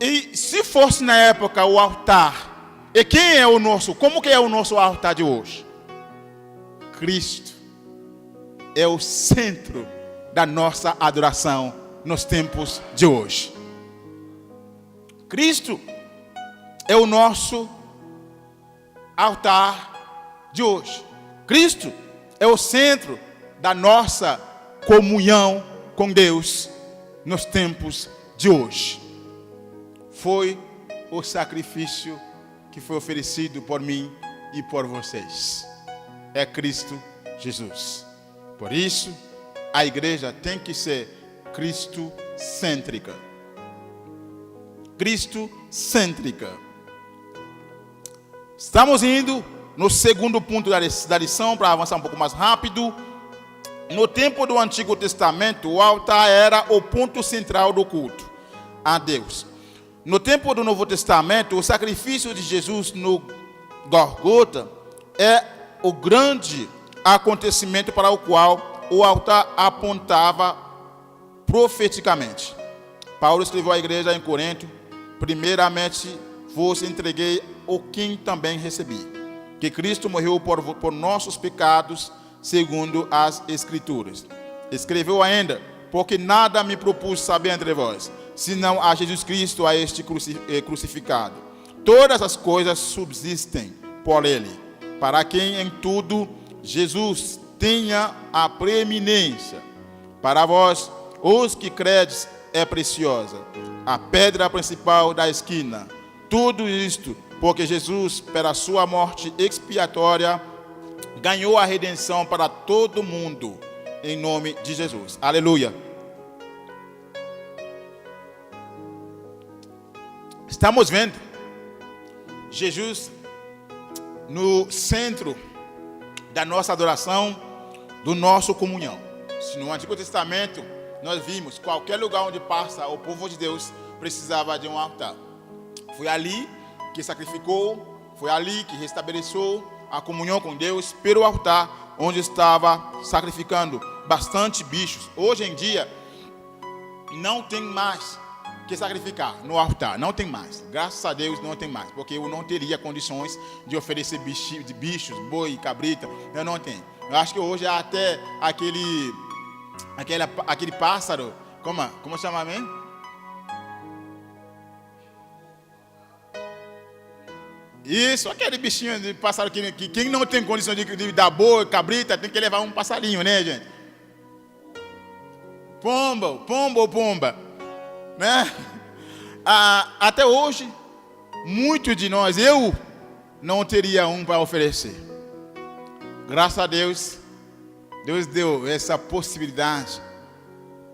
E se fosse na época o altar, e quem é o nosso, como que é o nosso altar de hoje? Cristo é o centro da nossa adoração nos tempos de hoje. Cristo é o nosso altar de hoje. Cristo é o centro da nossa comunhão com Deus nos tempos de hoje. Foi o sacrifício que foi oferecido por mim e por vocês. É Cristo Jesus. Por isso, a igreja tem que ser cristocêntrica. Cristocêntrica. Estamos indo no segundo ponto da lição, para avançar um pouco mais rápido. No tempo do Antigo Testamento, o altar era o ponto central do culto a Deus. No tempo do Novo Testamento, o sacrifício de Jesus no Gólgota é o grande acontecimento para o qual o altar apontava profeticamente. Paulo escreveu à igreja em Corinto: primeiramente vos entreguei o que também recebi, que Cristo morreu por nossos pecados, segundo as Escrituras. Escreveu ainda: porque nada me propus saber entre vós, senão a Jesus Cristo, a este crucificado. Todas as coisas subsistem por ele, para quem em tudo Jesus tenha a preeminência. Para vós, os que credes, é preciosa a pedra principal da esquina. Tudo isto porque Jesus, pela sua morte expiatória, ganhou a redenção para todo mundo, em nome de Jesus. Aleluia. Estamos vendo Jesus no centro da nossa adoração, do nosso comunhão. Se no Antigo Testamento nós vimos, qualquer lugar onde passa o povo de Deus precisava de um altar. Foi ali que sacrificou, foi ali que restabeleceu a comunhão com Deus pelo altar, onde estava sacrificando bastante bichos. Hoje em dia não tem mais que sacrificar no altar. Não tem mais. Graças a Deus não tem mais. Porque eu não teria condições de oferecer bichos, boi, cabrita. Eu não tenho. Eu acho que hoje até aquele pássaro, como chama mesmo? Isso, aquele bichinho de pássaro que quem não tem condição de dar boi, cabrita, tem que levar um passarinho, né, gente? Pomba, né? Até hoje, muitos de nós, eu não teria um para oferecer. Graças a Deus, Deus deu essa possibilidade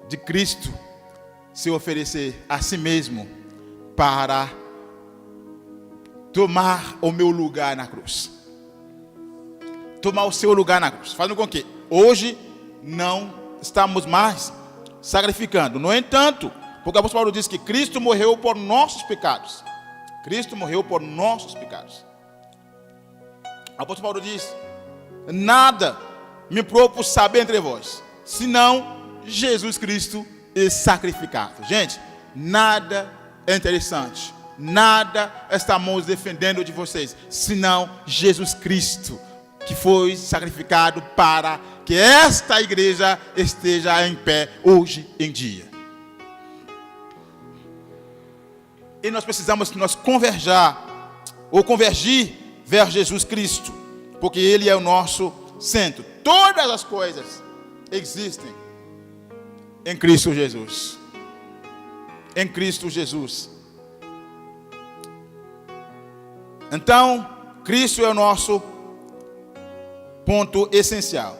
de Cristo se oferecer a si mesmo para tomar o meu lugar na cruz. Tomar o seu lugar na cruz. Fazendo com que hoje não estamos mais sacrificando. No entanto, porque o apóstolo Paulo diz que Cristo morreu por nossos pecados. Cristo morreu por nossos pecados. O apóstolo Paulo diz: nada me propus saber entre vós, senão Jesus Cristo é sacrificado. Gente, nada é interessante. Nada estamos defendendo de vocês, senão Jesus Cristo, que foi sacrificado para que esta igreja esteja em pé hoje em dia. E nós precisamos convergir ver Jesus Cristo, porque Ele é o nosso centro. Todas as coisas existem em Cristo Jesus. Em Cristo Jesus. Então, Cristo é o nosso ponto essencial.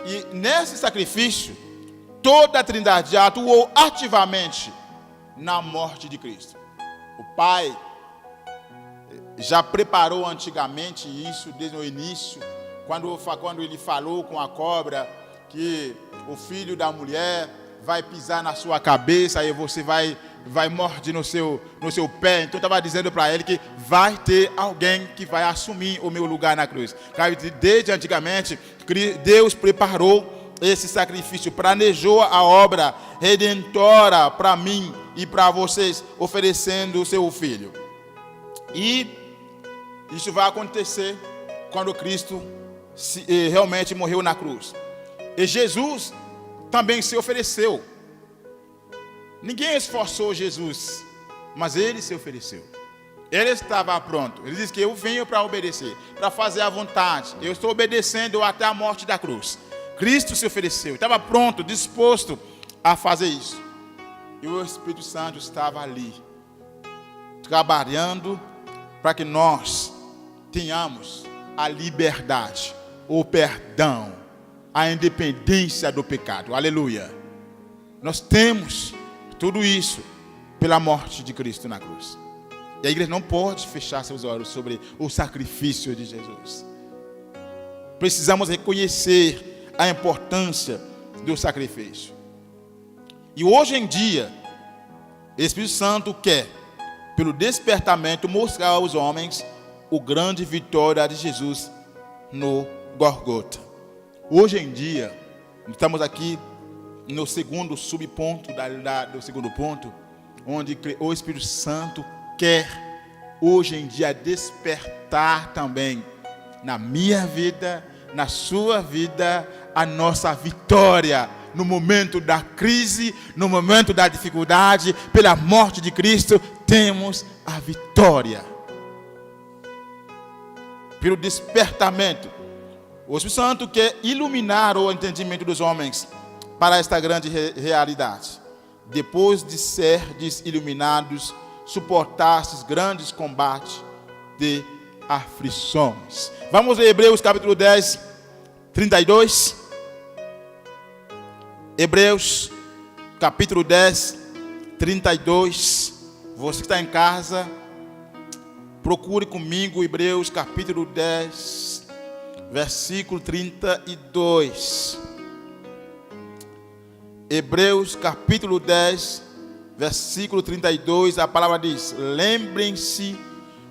E nesse sacrifício, toda a Trindade atuou ativamente na morte de Cristo. O Pai já preparou antigamente isso desde o início, quando ele falou com a cobra que o filho da mulher vai pisar na sua cabeça e você vai morder no seu pé. Então estava dizendo para ele que vai ter alguém que vai assumir o meu lugar na cruz. Desde antigamente, Deus preparou esse sacrifício, planejou a obra redentora para mim e para vocês, oferecendo o seu filho. E isso vai acontecer quando Cristo realmente morreu na cruz. E Jesus também se ofereceu. Ninguém esforçou Jesus, mas Ele se ofereceu. Ele estava pronto. Ele disse que eu venho para obedecer, para fazer a vontade. Eu estou obedecendo até a morte da cruz. Cristo se ofereceu, estava pronto, disposto a fazer isso. E o Espírito Santo estava ali, trabalhando para que nós tenhamos a liberdade, o perdão, a independência do pecado. Aleluia. Nós temos tudo isso pela morte de Cristo na cruz. E a igreja não pode fechar seus olhos sobre o sacrifício de Jesus. Precisamos reconhecer a importância do sacrifício. E hoje em dia, o Espírito Santo quer, pelo despertamento, mostrar aos homens a grande vitória de Jesus no Gólgota. Hoje em dia, estamos aqui no segundo subponto do segundo ponto, onde o Espírito Santo quer hoje em dia despertar também na minha vida, na sua vida, a nossa vitória no momento da crise, no momento da dificuldade. Pela morte de Cristo temos a vitória. Pelo despertamento, o Espírito Santo quer iluminar o entendimento dos homens para esta grande realidade. Depois de serdes iluminados, suportastes grandes combates de aflições. Vamos ler Hebreus capítulo 10, 32. Hebreus capítulo 10, 32. Você que está em casa, procure comigo Hebreus capítulo 10, versículo 32. Hebreus capítulo 10, versículo 32, a palavra diz: lembrem-se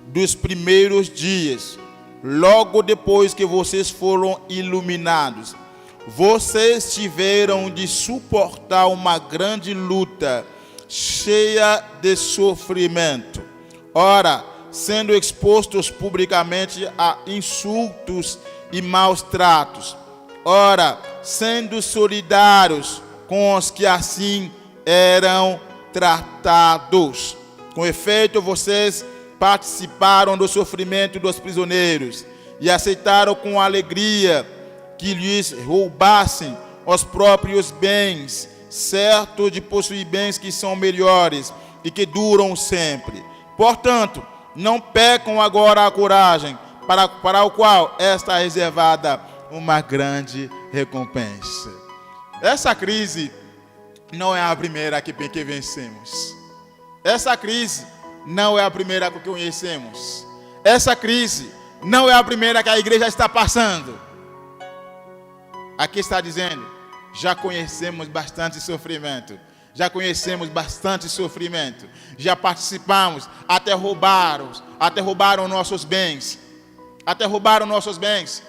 dos primeiros dias, logo depois que vocês foram iluminados. Vocês tiveram de suportar uma grande luta, cheia de sofrimento. Ora, sendo expostos publicamente a insultos e maus tratos. Ora, sendo solidários com os que assim eram tratados. Com efeito, vocês participaram do sofrimento dos prisioneiros e aceitaram com alegria que lhes roubassem os próprios bens, certo de possuir bens que são melhores e que duram sempre. Portanto, não pecam agora a coragem, para o qual está reservada uma grande recompensa. Essa crise não é a primeira que vencemos. Essa crise não é a primeira que conhecemos. Essa crise não é a primeira que a igreja está passando. Aqui está dizendo, já conhecemos bastante sofrimento. Já conhecemos bastante sofrimento. Já participamos, até roubaram nossos bens. Até roubaram nossos bens.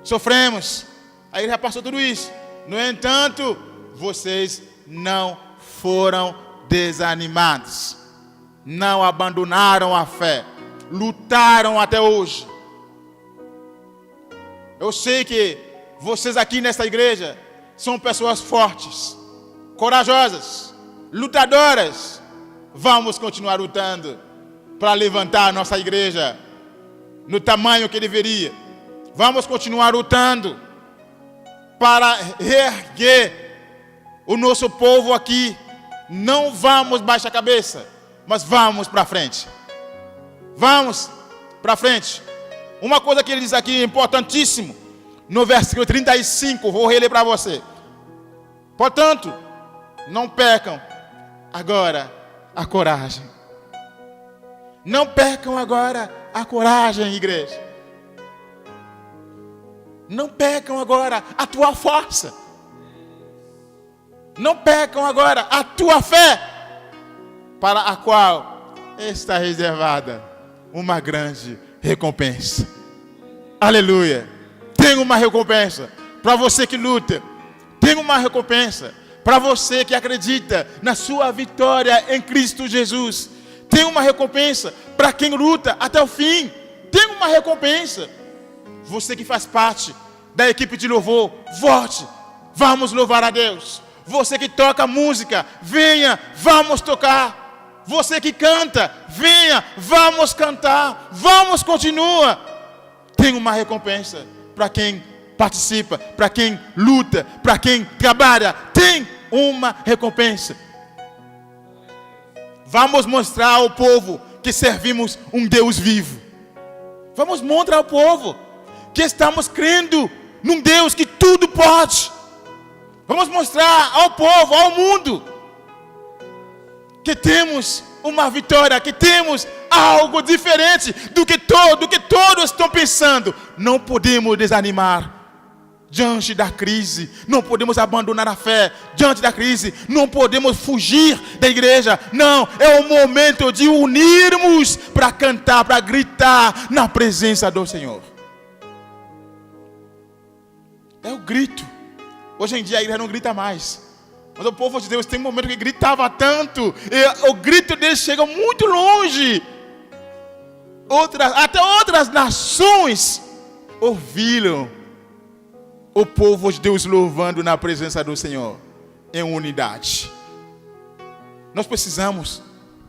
Sofremos. Aí já passou tudo isso. No entanto, vocês não foram desanimados. Não abandonaram a fé. Lutaram até hoje. Eu sei que vocês aqui nesta igreja são pessoas fortes, corajosas, lutadoras. Vamos continuar lutando para levantar a nossa igreja no tamanho que deveria. Vamos continuar lutando para reerguer o nosso povo aqui. Não vamos baixar a cabeça, mas vamos para frente. Vamos para frente. Uma coisa que ele diz aqui importantíssimo, no versículo 35, vou reler para você. Portanto, não percam agora a coragem. Não percam agora a coragem, igreja. Não percam agora a tua força. Não percam agora a tua fé, para a qual está reservada uma grande recompensa. Aleluia. Tem uma recompensa para você que luta. Tem uma recompensa para você que acredita na sua vitória em Cristo Jesus. Tem uma recompensa para quem luta até o fim. Tem uma recompensa. Você que faz parte da equipe de louvor, volte. Vamos louvar a Deus. Você que toca música, venha, vamos tocar. Você que canta, venha, vamos cantar. Vamos, continua. Tem uma recompensa para quem participa, para quem luta, para quem trabalha. Tem uma recompensa. Vamos mostrar ao povo que servimos um Deus vivo. Vamos mostrar ao povo que estamos crendo num Deus que tudo pode. Vamos mostrar ao povo, ao mundo, que temos uma vitória, que temos algo diferente do que todos estão pensando. Não podemos desanimar diante da crise, não podemos abandonar a fé diante da crise, não podemos fugir da igreja. Não, é o momento de unirmos para cantar, para gritar na presença do Senhor. É o grito. Hoje em dia a igreja não grita mais, mas o povo de Deus tem um momento que gritava tanto, e o grito deles chega muito longe. Até outras nações ouviram o povo de Deus louvando na presença do Senhor em unidade. Nós precisamos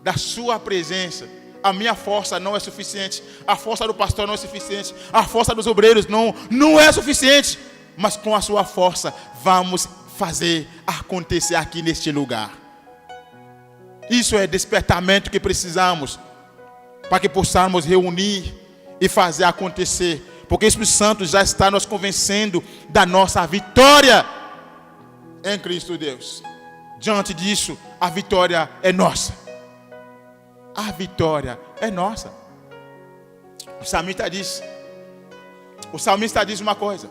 da sua presença. A minha força não é suficiente, a força do pastor não é suficiente, a força dos obreiros não é suficiente. Mas com a sua força, vamos fazer acontecer aqui neste lugar. Isso é despertamento que precisamos, para que possamos reunir e fazer acontecer. Porque o Espírito Santo já está nos convencendo da nossa vitória em Cristo Deus. Diante disso, a vitória é nossa. A vitória é nossa. O salmista diz uma coisa.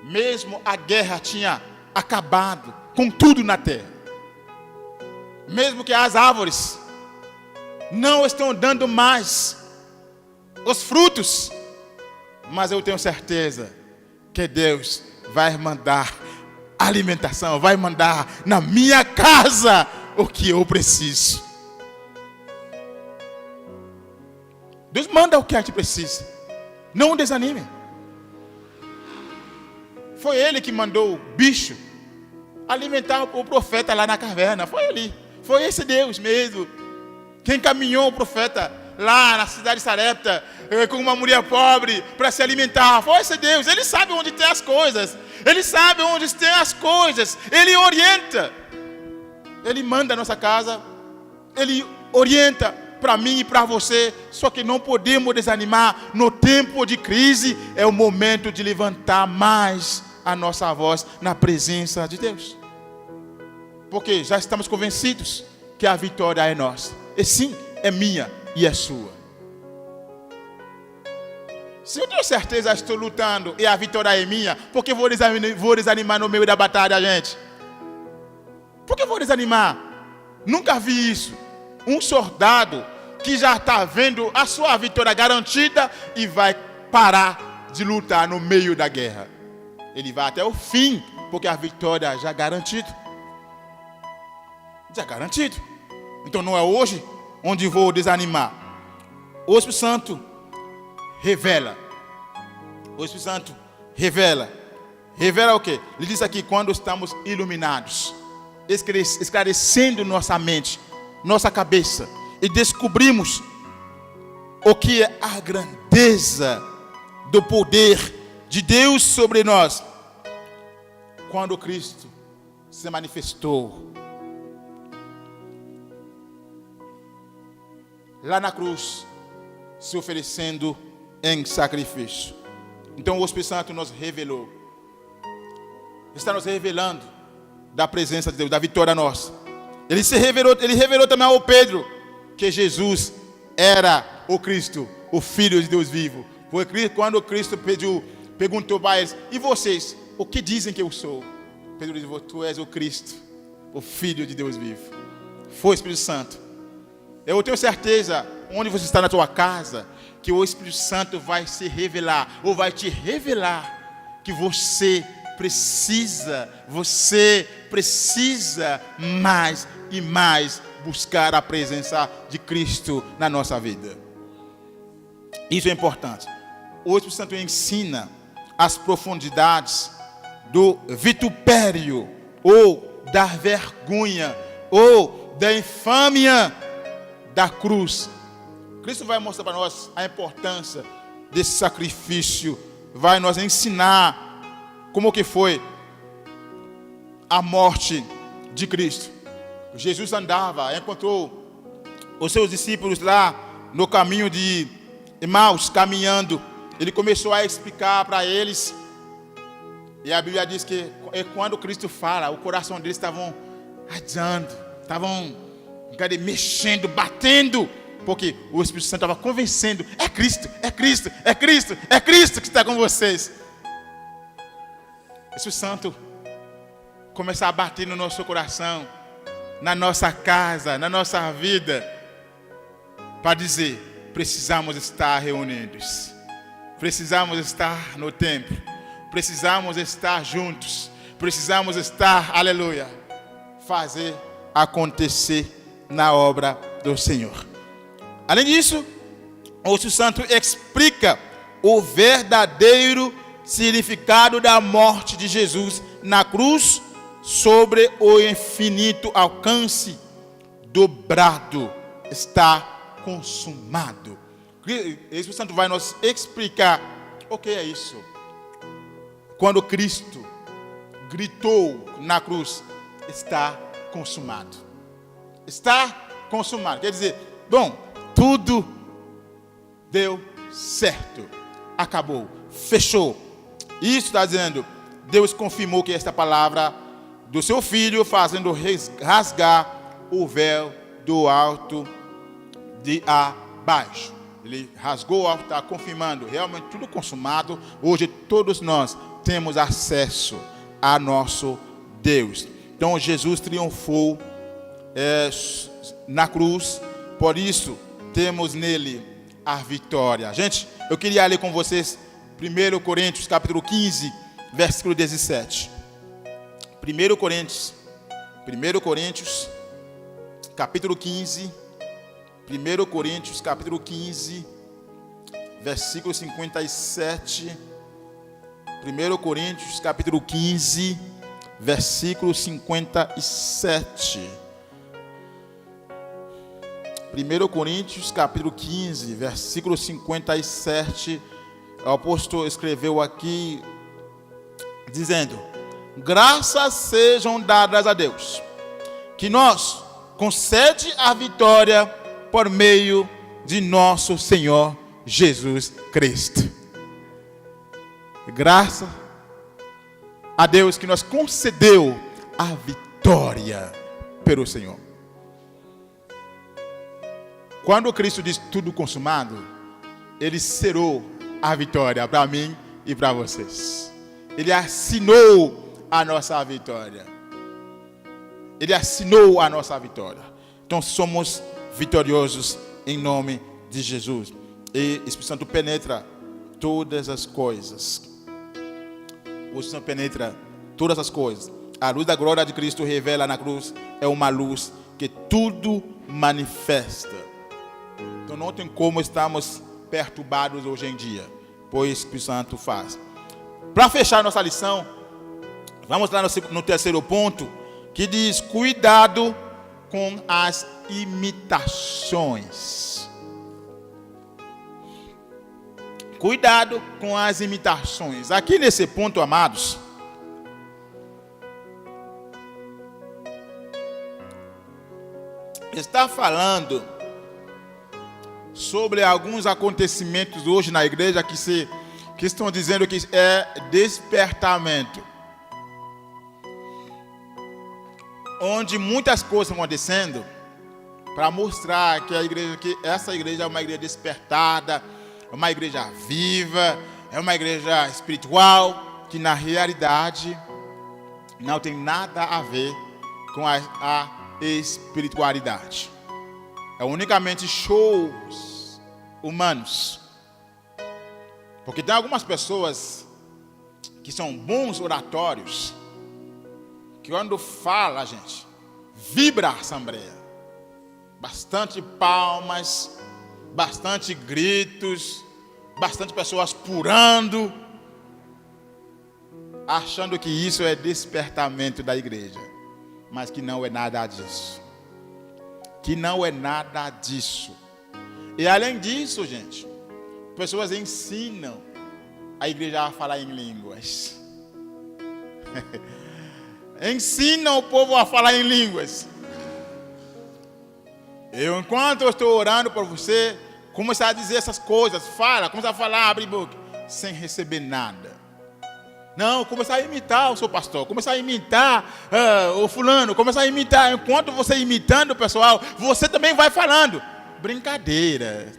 Mesmo a guerra tinha acabado com tudo na terra. Mesmo que as árvores não estão dando mais os frutos, mas eu tenho certeza que Deus vai mandar alimentação, vai mandar na minha casa o que eu preciso. Deus manda o que a gente precisa. Não desanime. Foi Ele que mandou o bicho alimentar o profeta lá na caverna. Foi Ele. Foi esse Deus mesmo. Quem caminhou o profeta lá na cidade de Sarepta com uma mulher pobre para se alimentar. Foi esse Deus. Ele sabe onde tem as coisas. Ele sabe onde tem as coisas. Ele orienta. Ele manda a nossa casa. Ele orienta para mim e para você. Só que não podemos desanimar. No tempo de crise é o momento de levantar mais a nossa voz na presença de Deus. Porque já estamos convencidos que a vitória é nossa. E sim, é minha e é sua. Se eu tenho certeza que estou lutando e a vitória é minha, por que vou desanimar no meio da batalha, gente? Por que vou desanimar? Nunca vi isso. Um soldado que já está vendo a sua vitória garantida e vai parar de lutar no meio da guerra. Ele vai até o fim, porque a vitória já é garantida. Já é garantido. Então não é hoje onde vou desanimar. O Espírito Santo revela. O Espírito Santo revela. Revela o quê? Ele diz aqui, quando estamos iluminados, esclarecendo nossa mente, nossa cabeça, e descobrimos o que é a grandeza do poder de Deus sobre nós. Quando Cristo se manifestou lá na cruz, se oferecendo em sacrifício. Então o Espírito Santo nos revelou. Está nos revelando da presença de Deus, da vitória nossa. Ele revelou também ao Pedro que Jesus era o Cristo, o Filho de Deus vivo. Foi quando Cristo perguntou para eles: e vocês, o que dizem que eu sou? Pedro disse: tu és o Cristo, o Filho de Deus vivo. Foi o Espírito Santo. Eu tenho certeza, onde você está na tua casa, que o Espírito Santo vai se revelar, ou vai te revelar, que você precisa mais e mais buscar a presença de Cristo na nossa vida. Isso é importante. O Espírito Santo ensina as profundidades do vitupério, ou da vergonha, ou da infâmia da cruz. Cristo vai mostrar para nós a importância desse sacrifício, vai nos ensinar como que foi a morte de Cristo. Jesus andava, encontrou os seus discípulos lá no caminho de Emaús, caminhando. Ele começou a explicar para eles, e a Bíblia diz que quando Cristo fala, o coração deles estavam ardendo, estavam mexendo, batendo, porque o Espírito Santo estava convencendo: é Cristo, é Cristo, é Cristo, é Cristo que está com vocês. O Espírito Santo começa a bater no nosso coração, na nossa casa, na nossa vida, para dizer: precisamos estar reunidos, precisamos estar no templo, precisamos estar juntos, precisamos estar, aleluia, fazer acontecer na obra do Senhor. Além disso, o Espírito Santo explica o verdadeiro significado da morte de Jesus na cruz, sobre o infinito alcance do brado: está consumado. O Espírito Santo vai nos explicar o que é isso. Quando Cristo gritou na cruz: está consumado. Está consumado. Quer dizer, bom, tudo deu certo. Acabou. Fechou. Isso está dizendo, Deus confirmou que esta palavra do seu Filho, fazendo rasgar o véu do alto de abaixo. Ele rasgou o alto, está confirmando, realmente tudo consumado. Hoje todos nós temos acesso a nosso Deus. Então Jesus triunfou na cruz, por isso temos nele a vitória. Gente, eu queria ler com vocês 1 Coríntios capítulo 15, versículo 17. 1 Coríntios capítulo 15, 1 Coríntios, capítulo 15, versículo 57. 1 Coríntios, capítulo 15, versículo 57. 1 Coríntios, capítulo 15, versículo 57. O apóstolo escreveu aqui, dizendo: graças sejam dadas a Deus, que nos concede a vitória por meio de nosso Senhor Jesus Cristo. Graças a Deus que nos concedeu a vitória pelo Senhor. Quando Cristo diz tudo consumado, Ele selou a vitória para mim e para vocês. Ele assinou a nossa vitória. Ele assinou a nossa vitória. Então somos vitoriosos em nome de Jesus. E o Espírito Santo penetra todas as coisas. O Espírito Santo penetra todas as coisas. A luz da glória de Cristo revela na cruz é uma luz que tudo manifesta. Então não tem como estamos perturbados hoje em dia, pois o Espírito Santo faz. Para fechar nossa lição, vamos lá no terceiro ponto, que diz: cuidado com as imitações. Cuidado com as imitações. Aqui nesse ponto, amados, está falando sobre alguns acontecimentos hoje na igreja que estão dizendo que é despertamento, onde muitas coisas estão acontecendo para mostrar que essa igreja é uma igreja despertada, é uma igreja viva, é uma igreja espiritual, que na realidade não tem nada a ver com a espiritualidade. É unicamente shows humanos. Porque tem algumas pessoas que são bons oratórios, que quando fala, gente, vibra a assembleia. Bastante palmas, bastante gritos, bastante pessoas pulando, achando que isso é despertamento da igreja. Mas que não é nada disso. Que não é nada disso. E além disso, gente, pessoas ensinam a igreja a falar em línguas. Ensinam o povo a falar em línguas. Enquanto eu estou orando por você, começar a dizer essas coisas, começa a falar, abre boca, sem receber nada. Não, começar a imitar o seu pastor, começar a imitar o fulano, começar a imitar. Enquanto você imitando o pessoal, você também vai falando. Brincadeira.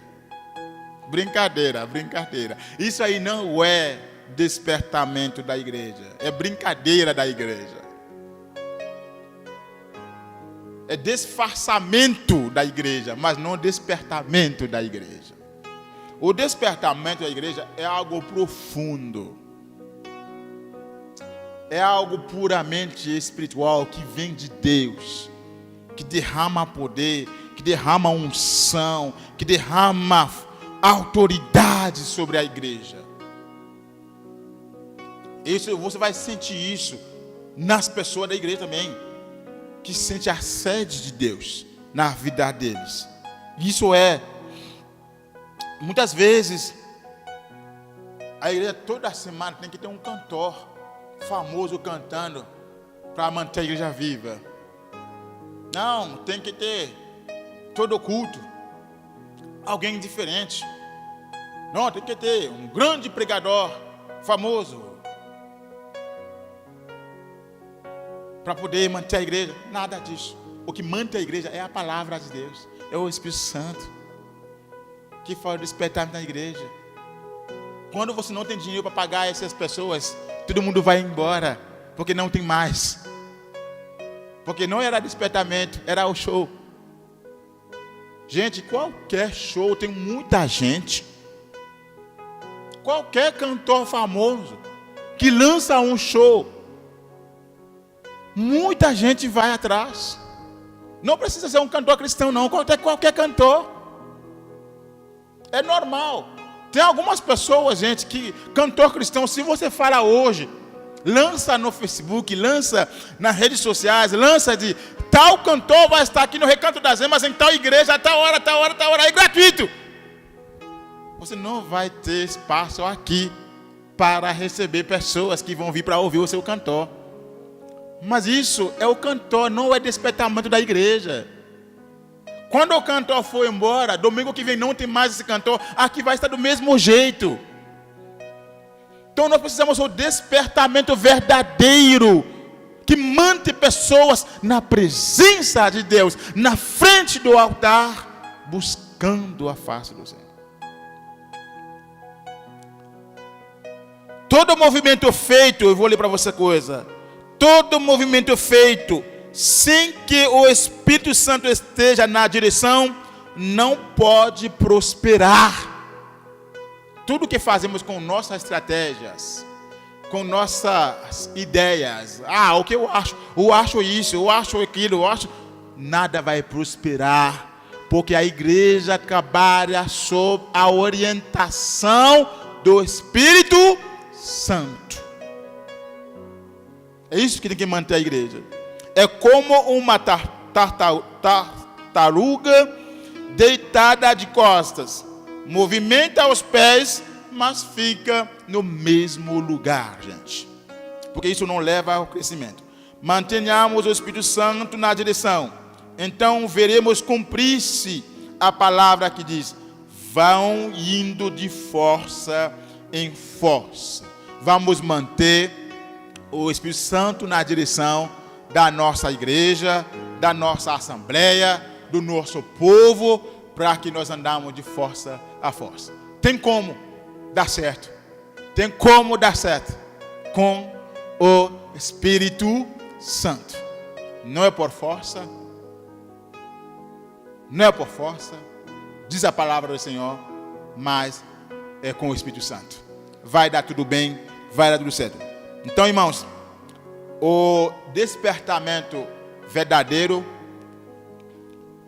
Brincadeira, brincadeira. Isso aí não é despertamento da igreja. É brincadeira da igreja. É disfarçamento da igreja, mas não despertamento da igreja. O despertamento da igreja é algo profundo. É algo puramente espiritual que vem de Deus, que derrama poder, que derrama unção, que derrama autoridade sobre a igreja. Isso, você vai sentir isso nas pessoas da igreja também, que sente a sede de Deus na vida deles. Isso muitas vezes, a igreja toda semana tem que ter um cantor famoso cantando para manter a igreja viva. Não, tem que ter todo culto alguém diferente. Não, tem que ter um grande pregador famoso para poder manter a igreja. Nada disso. O que mantém a igreja é a palavra de Deus, é o Espírito Santo que faz o despertamento na igreja. Quando você não tem dinheiro para pagar essas pessoas, todo mundo vai embora, porque não tem mais. Porque não era despertamento, era o show. Gente, qualquer show tem muita gente. Qualquer cantor famoso que lança um show, muita gente vai atrás. Não precisa ser um cantor cristão, não. Qualquer cantor. É normal. Tem algumas pessoas, gente, que cantor cristão, se você fala hoje, lança no Facebook, lança nas redes sociais, lança de tal cantor vai estar aqui no Recanto das Emas, em tal igreja, a tal hora, é gratuito. Você não vai ter espaço aqui para receber pessoas que vão vir para ouvir o seu cantor. Mas isso é o cantor, não é despertamento da igreja. Quando o cantor for embora, domingo que vem não tem mais esse cantor, aqui vai estar do mesmo jeito. Então nós precisamos do despertamento verdadeiro, que mantém pessoas na presença de Deus, na frente do altar, buscando a face do Senhor. Todo movimento feito, eu vou ler para você coisa, todo movimento feito sem que o Espírito Santo esteja na direção, não pode prosperar. Tudo que fazemos com nossas estratégias, com nossas ideias, o que eu acho isso, eu acho aquilo, nada vai prosperar, porque a igreja trabalha sob a orientação do Espírito Santo. É isso que tem que manter a igreja. É como uma tartaruga deitada de costas. Movimenta os pés, mas fica no mesmo lugar, gente. Porque isso não leva ao crescimento. Mantenhamos o Espírito Santo na direção. Então veremos cumprir-se a palavra que diz: vão indo de força em força. Vamos manter o Espírito Santo na direção da nossa igreja, da nossa assembleia, do nosso povo, para que nós andamos de força a força. Tem como dar certo. Tem como dar certo com o Espírito Santo. Não é por força. Não é por força. Diz a palavra do Senhor, mas é com o Espírito Santo. Vai dar tudo bem, vai dar tudo certo. Então, irmãos, o despertamento verdadeiro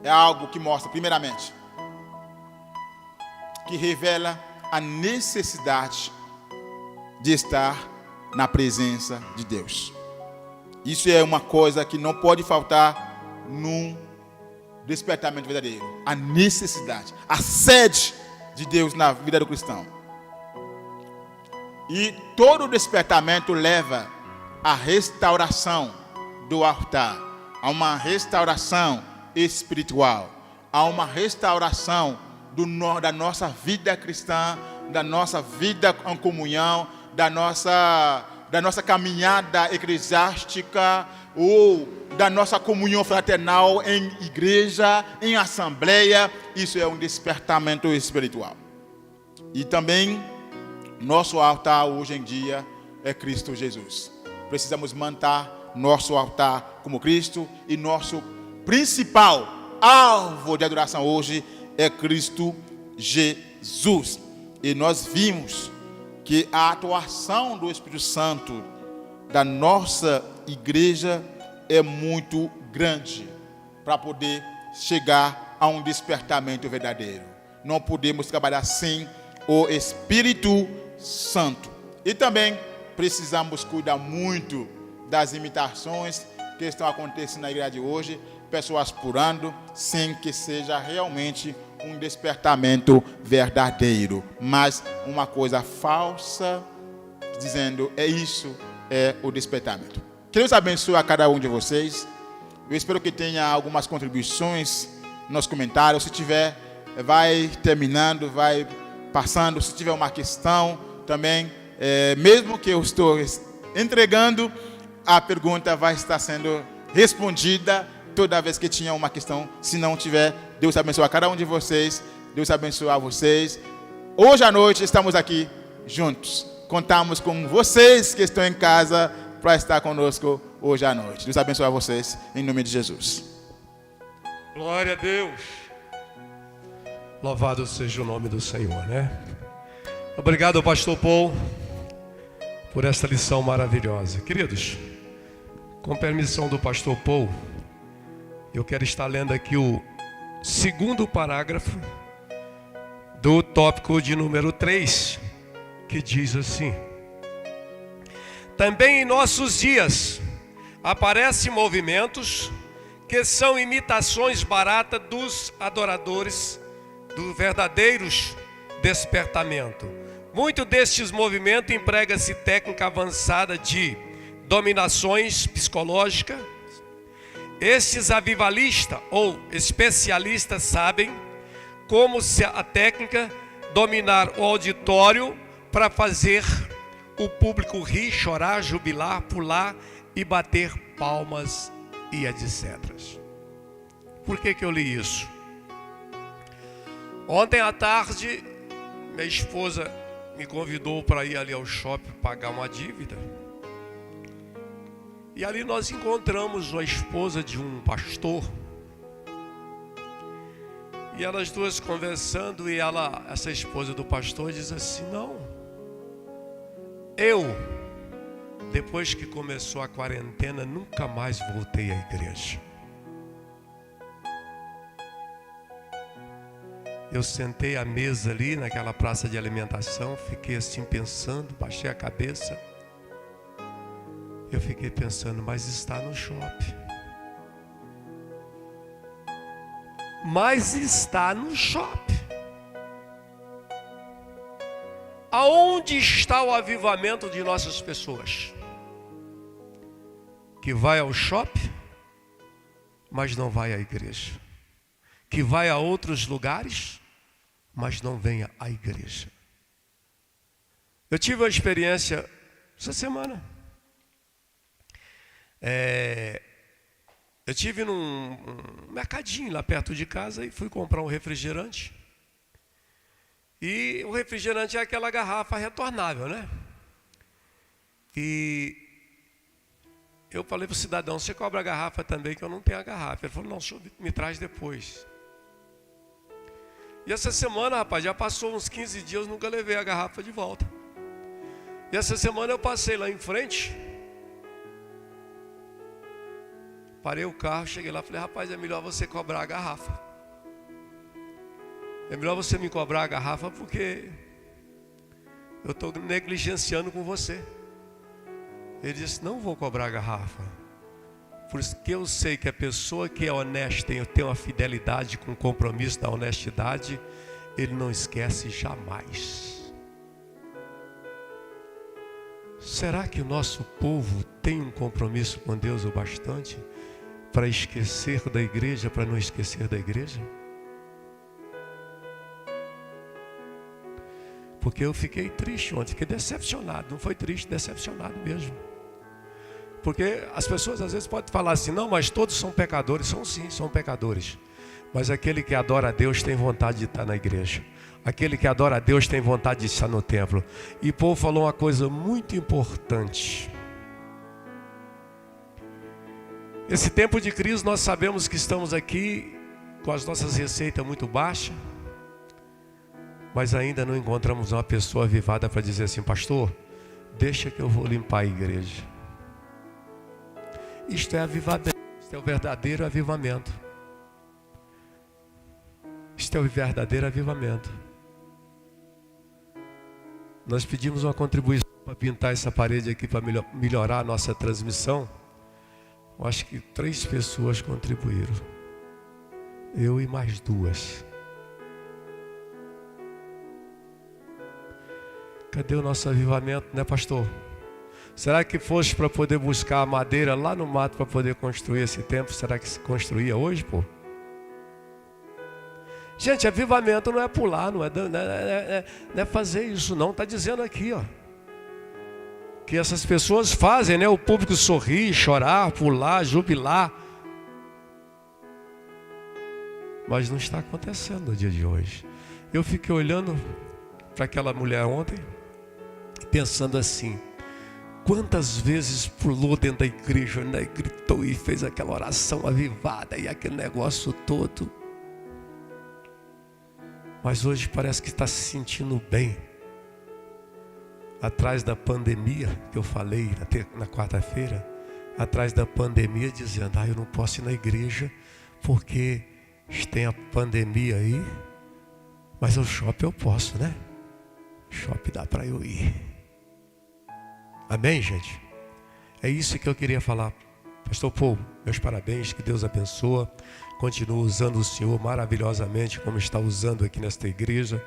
é algo que mostra, primeiramente, que revela a necessidade de estar na presença de Deus. Isso é uma coisa que não pode faltar num despertamento verdadeiro. A necessidade, a sede de Deus na vida do cristão. E todo despertamento leva à restauração do altar, a uma restauração espiritual, a uma restauração da nossa vida cristã, da nossa vida em comunhão, da nossa caminhada eclesiástica, ou da nossa comunhão fraternal em igreja, em assembleia. Isso é um despertamento espiritual. E também nosso altar hoje em dia é Cristo Jesus. Precisamos manter nosso altar como Cristo, e nosso principal alvo de adoração hoje é Cristo Jesus. E nós vimos que a atuação do Espírito Santo da nossa igreja é muito grande para poder chegar a um despertamento verdadeiro. Não podemos trabalhar sem o Espírito Santo. E também precisamos cuidar muito das imitações que estão acontecendo na igreja de hoje, pessoas purando, sem que seja realmente um despertamento verdadeiro, mas uma coisa falsa, dizendo isso é o despertamento. Que Deus abençoe a cada um de vocês. Eu espero que tenha algumas contribuições nos comentários. Se tiver, vai terminando, vai passando. Se tiver uma questão também, mesmo que eu estou entregando, a pergunta vai estar sendo respondida toda vez que tinha uma questão. Se não tiver, Deus abençoe a cada um de vocês. Deus abençoe a vocês. Hoje à noite estamos aqui juntos. Contamos com vocês que estão em casa para estar conosco hoje à noite. Deus abençoe a vocês em nome de Jesus. Glória a Deus. Louvado seja o nome do Senhor, né? Obrigado, pastor Paul, por essa lição maravilhosa. Queridos, com permissão do pastor Paul, Eu quero estar lendo aqui o segundo parágrafo do tópico de número 3, que diz assim: também em nossos dias aparecem movimentos que são imitações baratas dos adoradores do verdadeiros despertamento. Muito destes movimentos emprega-se técnica avançada de dominações psicológicas. Estes avivalistas ou especialistas sabem como se a técnica dominar o auditório para fazer o público rir, chorar, jubilar, pular e bater palmas e etc. Por que eu li isso? Ontem à tarde, minha esposa me convidou para ir ali ao shopping pagar uma dívida. E ali nós encontramos a esposa de um pastor. E elas duas conversando, e essa esposa do pastor diz assim: não, depois que começou a quarentena, nunca mais voltei à igreja. Eu sentei à mesa ali naquela praça de alimentação, fiquei assim pensando, baixei a cabeça. Eu fiquei pensando, mas está no shopping. Mas está no shopping. Aonde está o avivamento de nossas pessoas? Que vai ao shopping, mas não vai à igreja. Que vai a outros lugares, mas não vem à igreja. Eu tive uma experiência essa semana. Eu tive num mercadinho lá perto de casa e fui comprar um refrigerante. E o refrigerante é aquela garrafa retornável, né? E eu falei para o cidadão: você cobra a garrafa também, que eu não tenho a garrafa. Ele falou: não, o senhor me traz depois. E essa semana, rapaz, já passou uns 15 dias, eu nunca levei a garrafa de volta. E essa semana eu passei lá em frente, parei o carro, cheguei lá e falei: rapaz, é melhor você cobrar a garrafa. É melhor você me cobrar a garrafa, porque eu estou negligenciando com você. Ele disse: não vou cobrar a garrafa, porque eu sei que a pessoa que é honesta, tem uma fidelidade com o compromisso da honestidade, ele não esquece jamais. Será que o nosso povo tem um compromisso com Deus o bastante para esquecer da igreja, para não esquecer da igreja? Porque eu fiquei triste ontem, fiquei decepcionado. Não foi triste, decepcionado mesmo. Porque as pessoas às vezes podem falar assim: não, mas todos são pecadores. São sim, são pecadores. Mas aquele que adora a Deus tem vontade de estar na igreja. Aquele que adora a Deus tem vontade de estar no templo. E Paulo falou uma coisa muito importante. Esse tempo de crise, nós sabemos que estamos aqui com as nossas receitas muito baixas, mas ainda não encontramos uma pessoa avivada para dizer assim: pastor, deixa que eu vou limpar a igreja. Isto é avivamento, isto é o verdadeiro avivamento. Isto é o verdadeiro avivamento. Nós pedimos uma contribuição para pintar essa parede aqui, para melhorar a nossa transmissão. Eu acho que 3 pessoas contribuíram. Eu e mais 2. Cadê o nosso avivamento, né, pastor? Será que fosse para poder buscar a madeira lá no mato para poder construir esse templo? Será que se construía hoje, pô? Gente, avivamento não é pular, não é fazer isso não. Está dizendo aqui, ó, que essas pessoas fazem, né? O público sorrir, chorar, pular, jubilar. Mas não está acontecendo no dia de hoje. Eu fiquei olhando para aquela mulher ontem, pensando assim: quantas vezes pulou dentro da igreja, né? Gritou e fez aquela oração avivada e aquele negócio todo. Mas hoje parece que está se sentindo bem. Atrás da pandemia, que eu falei na quarta-feira, atrás da pandemia, dizendo: eu não posso ir na igreja porque tem a pandemia aí, mas o shopping eu posso, né? Shopping dá para eu ir. Amém, gente? É isso que eu queria falar. Pastor Paul, meus parabéns, que Deus abençoe. Continua usando o Senhor maravilhosamente, como está usando aqui nesta igreja.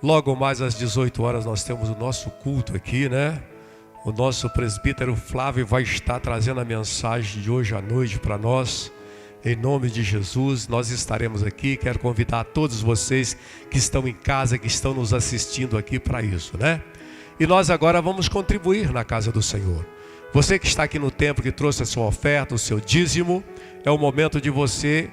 Logo mais às 18 horas nós temos o nosso culto aqui, né? O nosso presbítero Flávio vai estar trazendo a mensagem de hoje à noite para nós. Em nome de Jesus, nós estaremos aqui. Quero convidar todos vocês que estão em casa, que estão nos assistindo aqui para isso, né? E nós agora vamos contribuir na casa do Senhor. Você que está aqui no templo, que trouxe a sua oferta, o seu dízimo, é o momento de você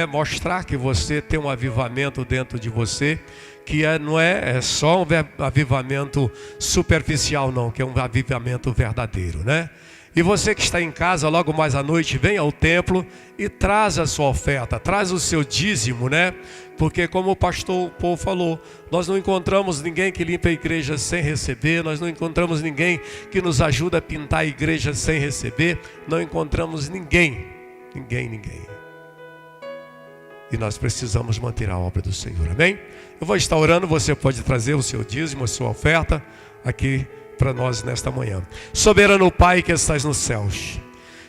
mostrar que você tem um avivamento dentro de você, que não é só um avivamento superficial não, que é um avivamento verdadeiro, né? E você que está em casa, logo mais à noite, vem ao templo e traz a sua oferta, traz o seu dízimo, né? Porque como o pastor Paul falou, nós não encontramos ninguém que limpe a igreja sem receber, nós não encontramos ninguém que nos ajuda a pintar a igreja sem receber, não encontramos ninguém. E nós precisamos manter a obra do Senhor, amém? Eu vou estar orando, você pode trazer o seu dízimo, a sua oferta aqui para nós nesta manhã. Soberano Pai que estás nos céus,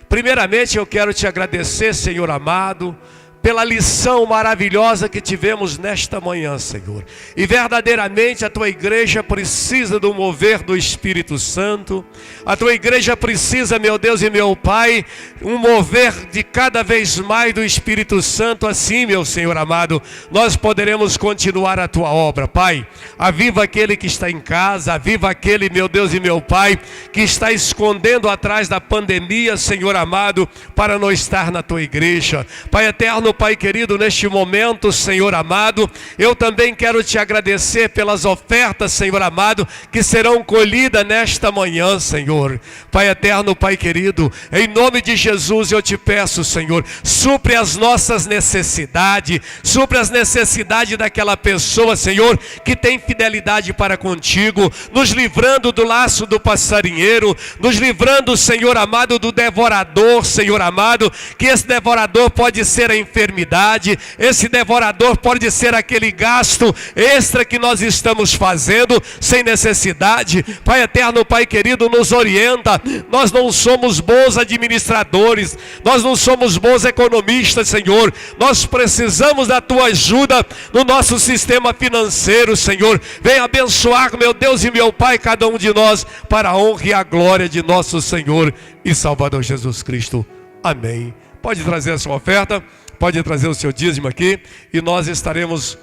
primeiramente eu quero te agradecer, Senhor amado, pela lição maravilhosa que tivemos nesta manhã, Senhor. E verdadeiramente a tua igreja precisa do mover do Espírito Santo. A tua igreja precisa, meu Deus e meu Pai, um mover de cada vez mais do Espírito Santo. Assim, meu Senhor amado, nós poderemos continuar a tua obra, Pai. Aviva aquele que está em casa, aviva aquele, meu Deus e meu Pai, que está escondendo atrás da pandemia, Senhor amado, para não estar na tua igreja. Pai eterno, Pai querido, neste momento, Senhor amado, eu também quero te agradecer pelas ofertas, Senhor amado, que serão colhidas nesta manhã, Senhor. Pai eterno, Pai querido, em nome de Jesus eu te peço, Senhor, supre as nossas necessidades, supre as necessidades daquela pessoa, Senhor, que tem fidelidade para contigo, nos livrando do laço do passarinheiro, nos livrando, Senhor amado, do devorador, Senhor amado, que esse devorador pode ser a enfermidade, esse devorador pode ser aquele gasto extra que nós estamos fazendo sem necessidade. Pai eterno, Pai querido, nos orienta. Nós não somos bons administradores, nós não somos bons economistas, Senhor. Nós precisamos da tua ajuda no nosso sistema financeiro, Senhor. Vem abençoar, meu Deus e meu Pai, cada um de nós, para a honra e a glória de nosso Senhor e Salvador Jesus Cristo. Amém. Pode trazer a sua oferta, pode trazer o seu dízimo aqui, e nós estaremos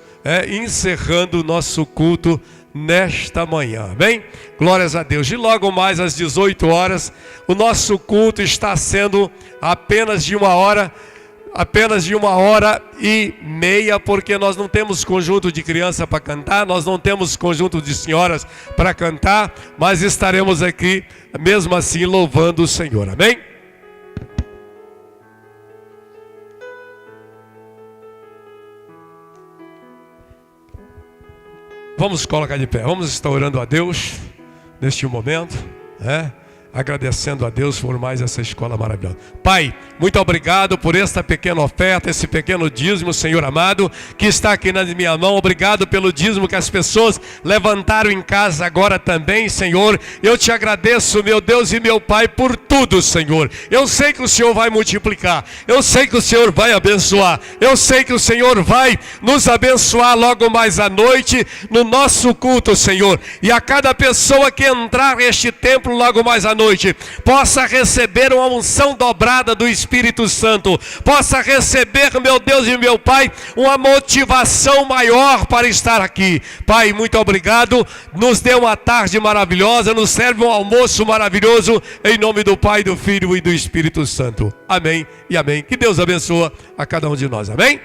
encerrando o nosso culto nesta manhã, amém? Glórias a Deus. E logo mais às 18 horas, o nosso culto está sendo apenas de 1 hora, apenas de 1h30, porque nós não temos conjunto de criança para cantar, nós não temos conjunto de senhoras para cantar, mas estaremos aqui, mesmo assim, louvando o Senhor, amém? Vamos colocar de pé, vamos estar orando a Deus neste momento, agradecendo a Deus por mais essa escola maravilhosa. Pai, muito obrigado por esta pequena oferta, esse pequeno dízimo, Senhor amado, que está aqui na minha mão. Obrigado pelo dízimo que as pessoas levantaram em casa agora também, Senhor. Eu te agradeço, meu Deus e meu Pai, por tudo, Senhor. Eu sei que o Senhor vai multiplicar, eu sei que o Senhor vai abençoar, eu sei que o Senhor vai nos abençoar logo mais à noite no nosso culto, Senhor. E a cada pessoa que entrar neste templo logo mais à noite, possa receber uma unção dobrada do Espírito Santo, possa receber, meu Deus e meu Pai, uma motivação maior para estar aqui. Pai, muito obrigado, nos dê uma tarde maravilhosa, nos serve um almoço maravilhoso, em nome do Pai, do Filho e do Espírito Santo. Amém e amém. Que Deus abençoe a cada um de nós, amém?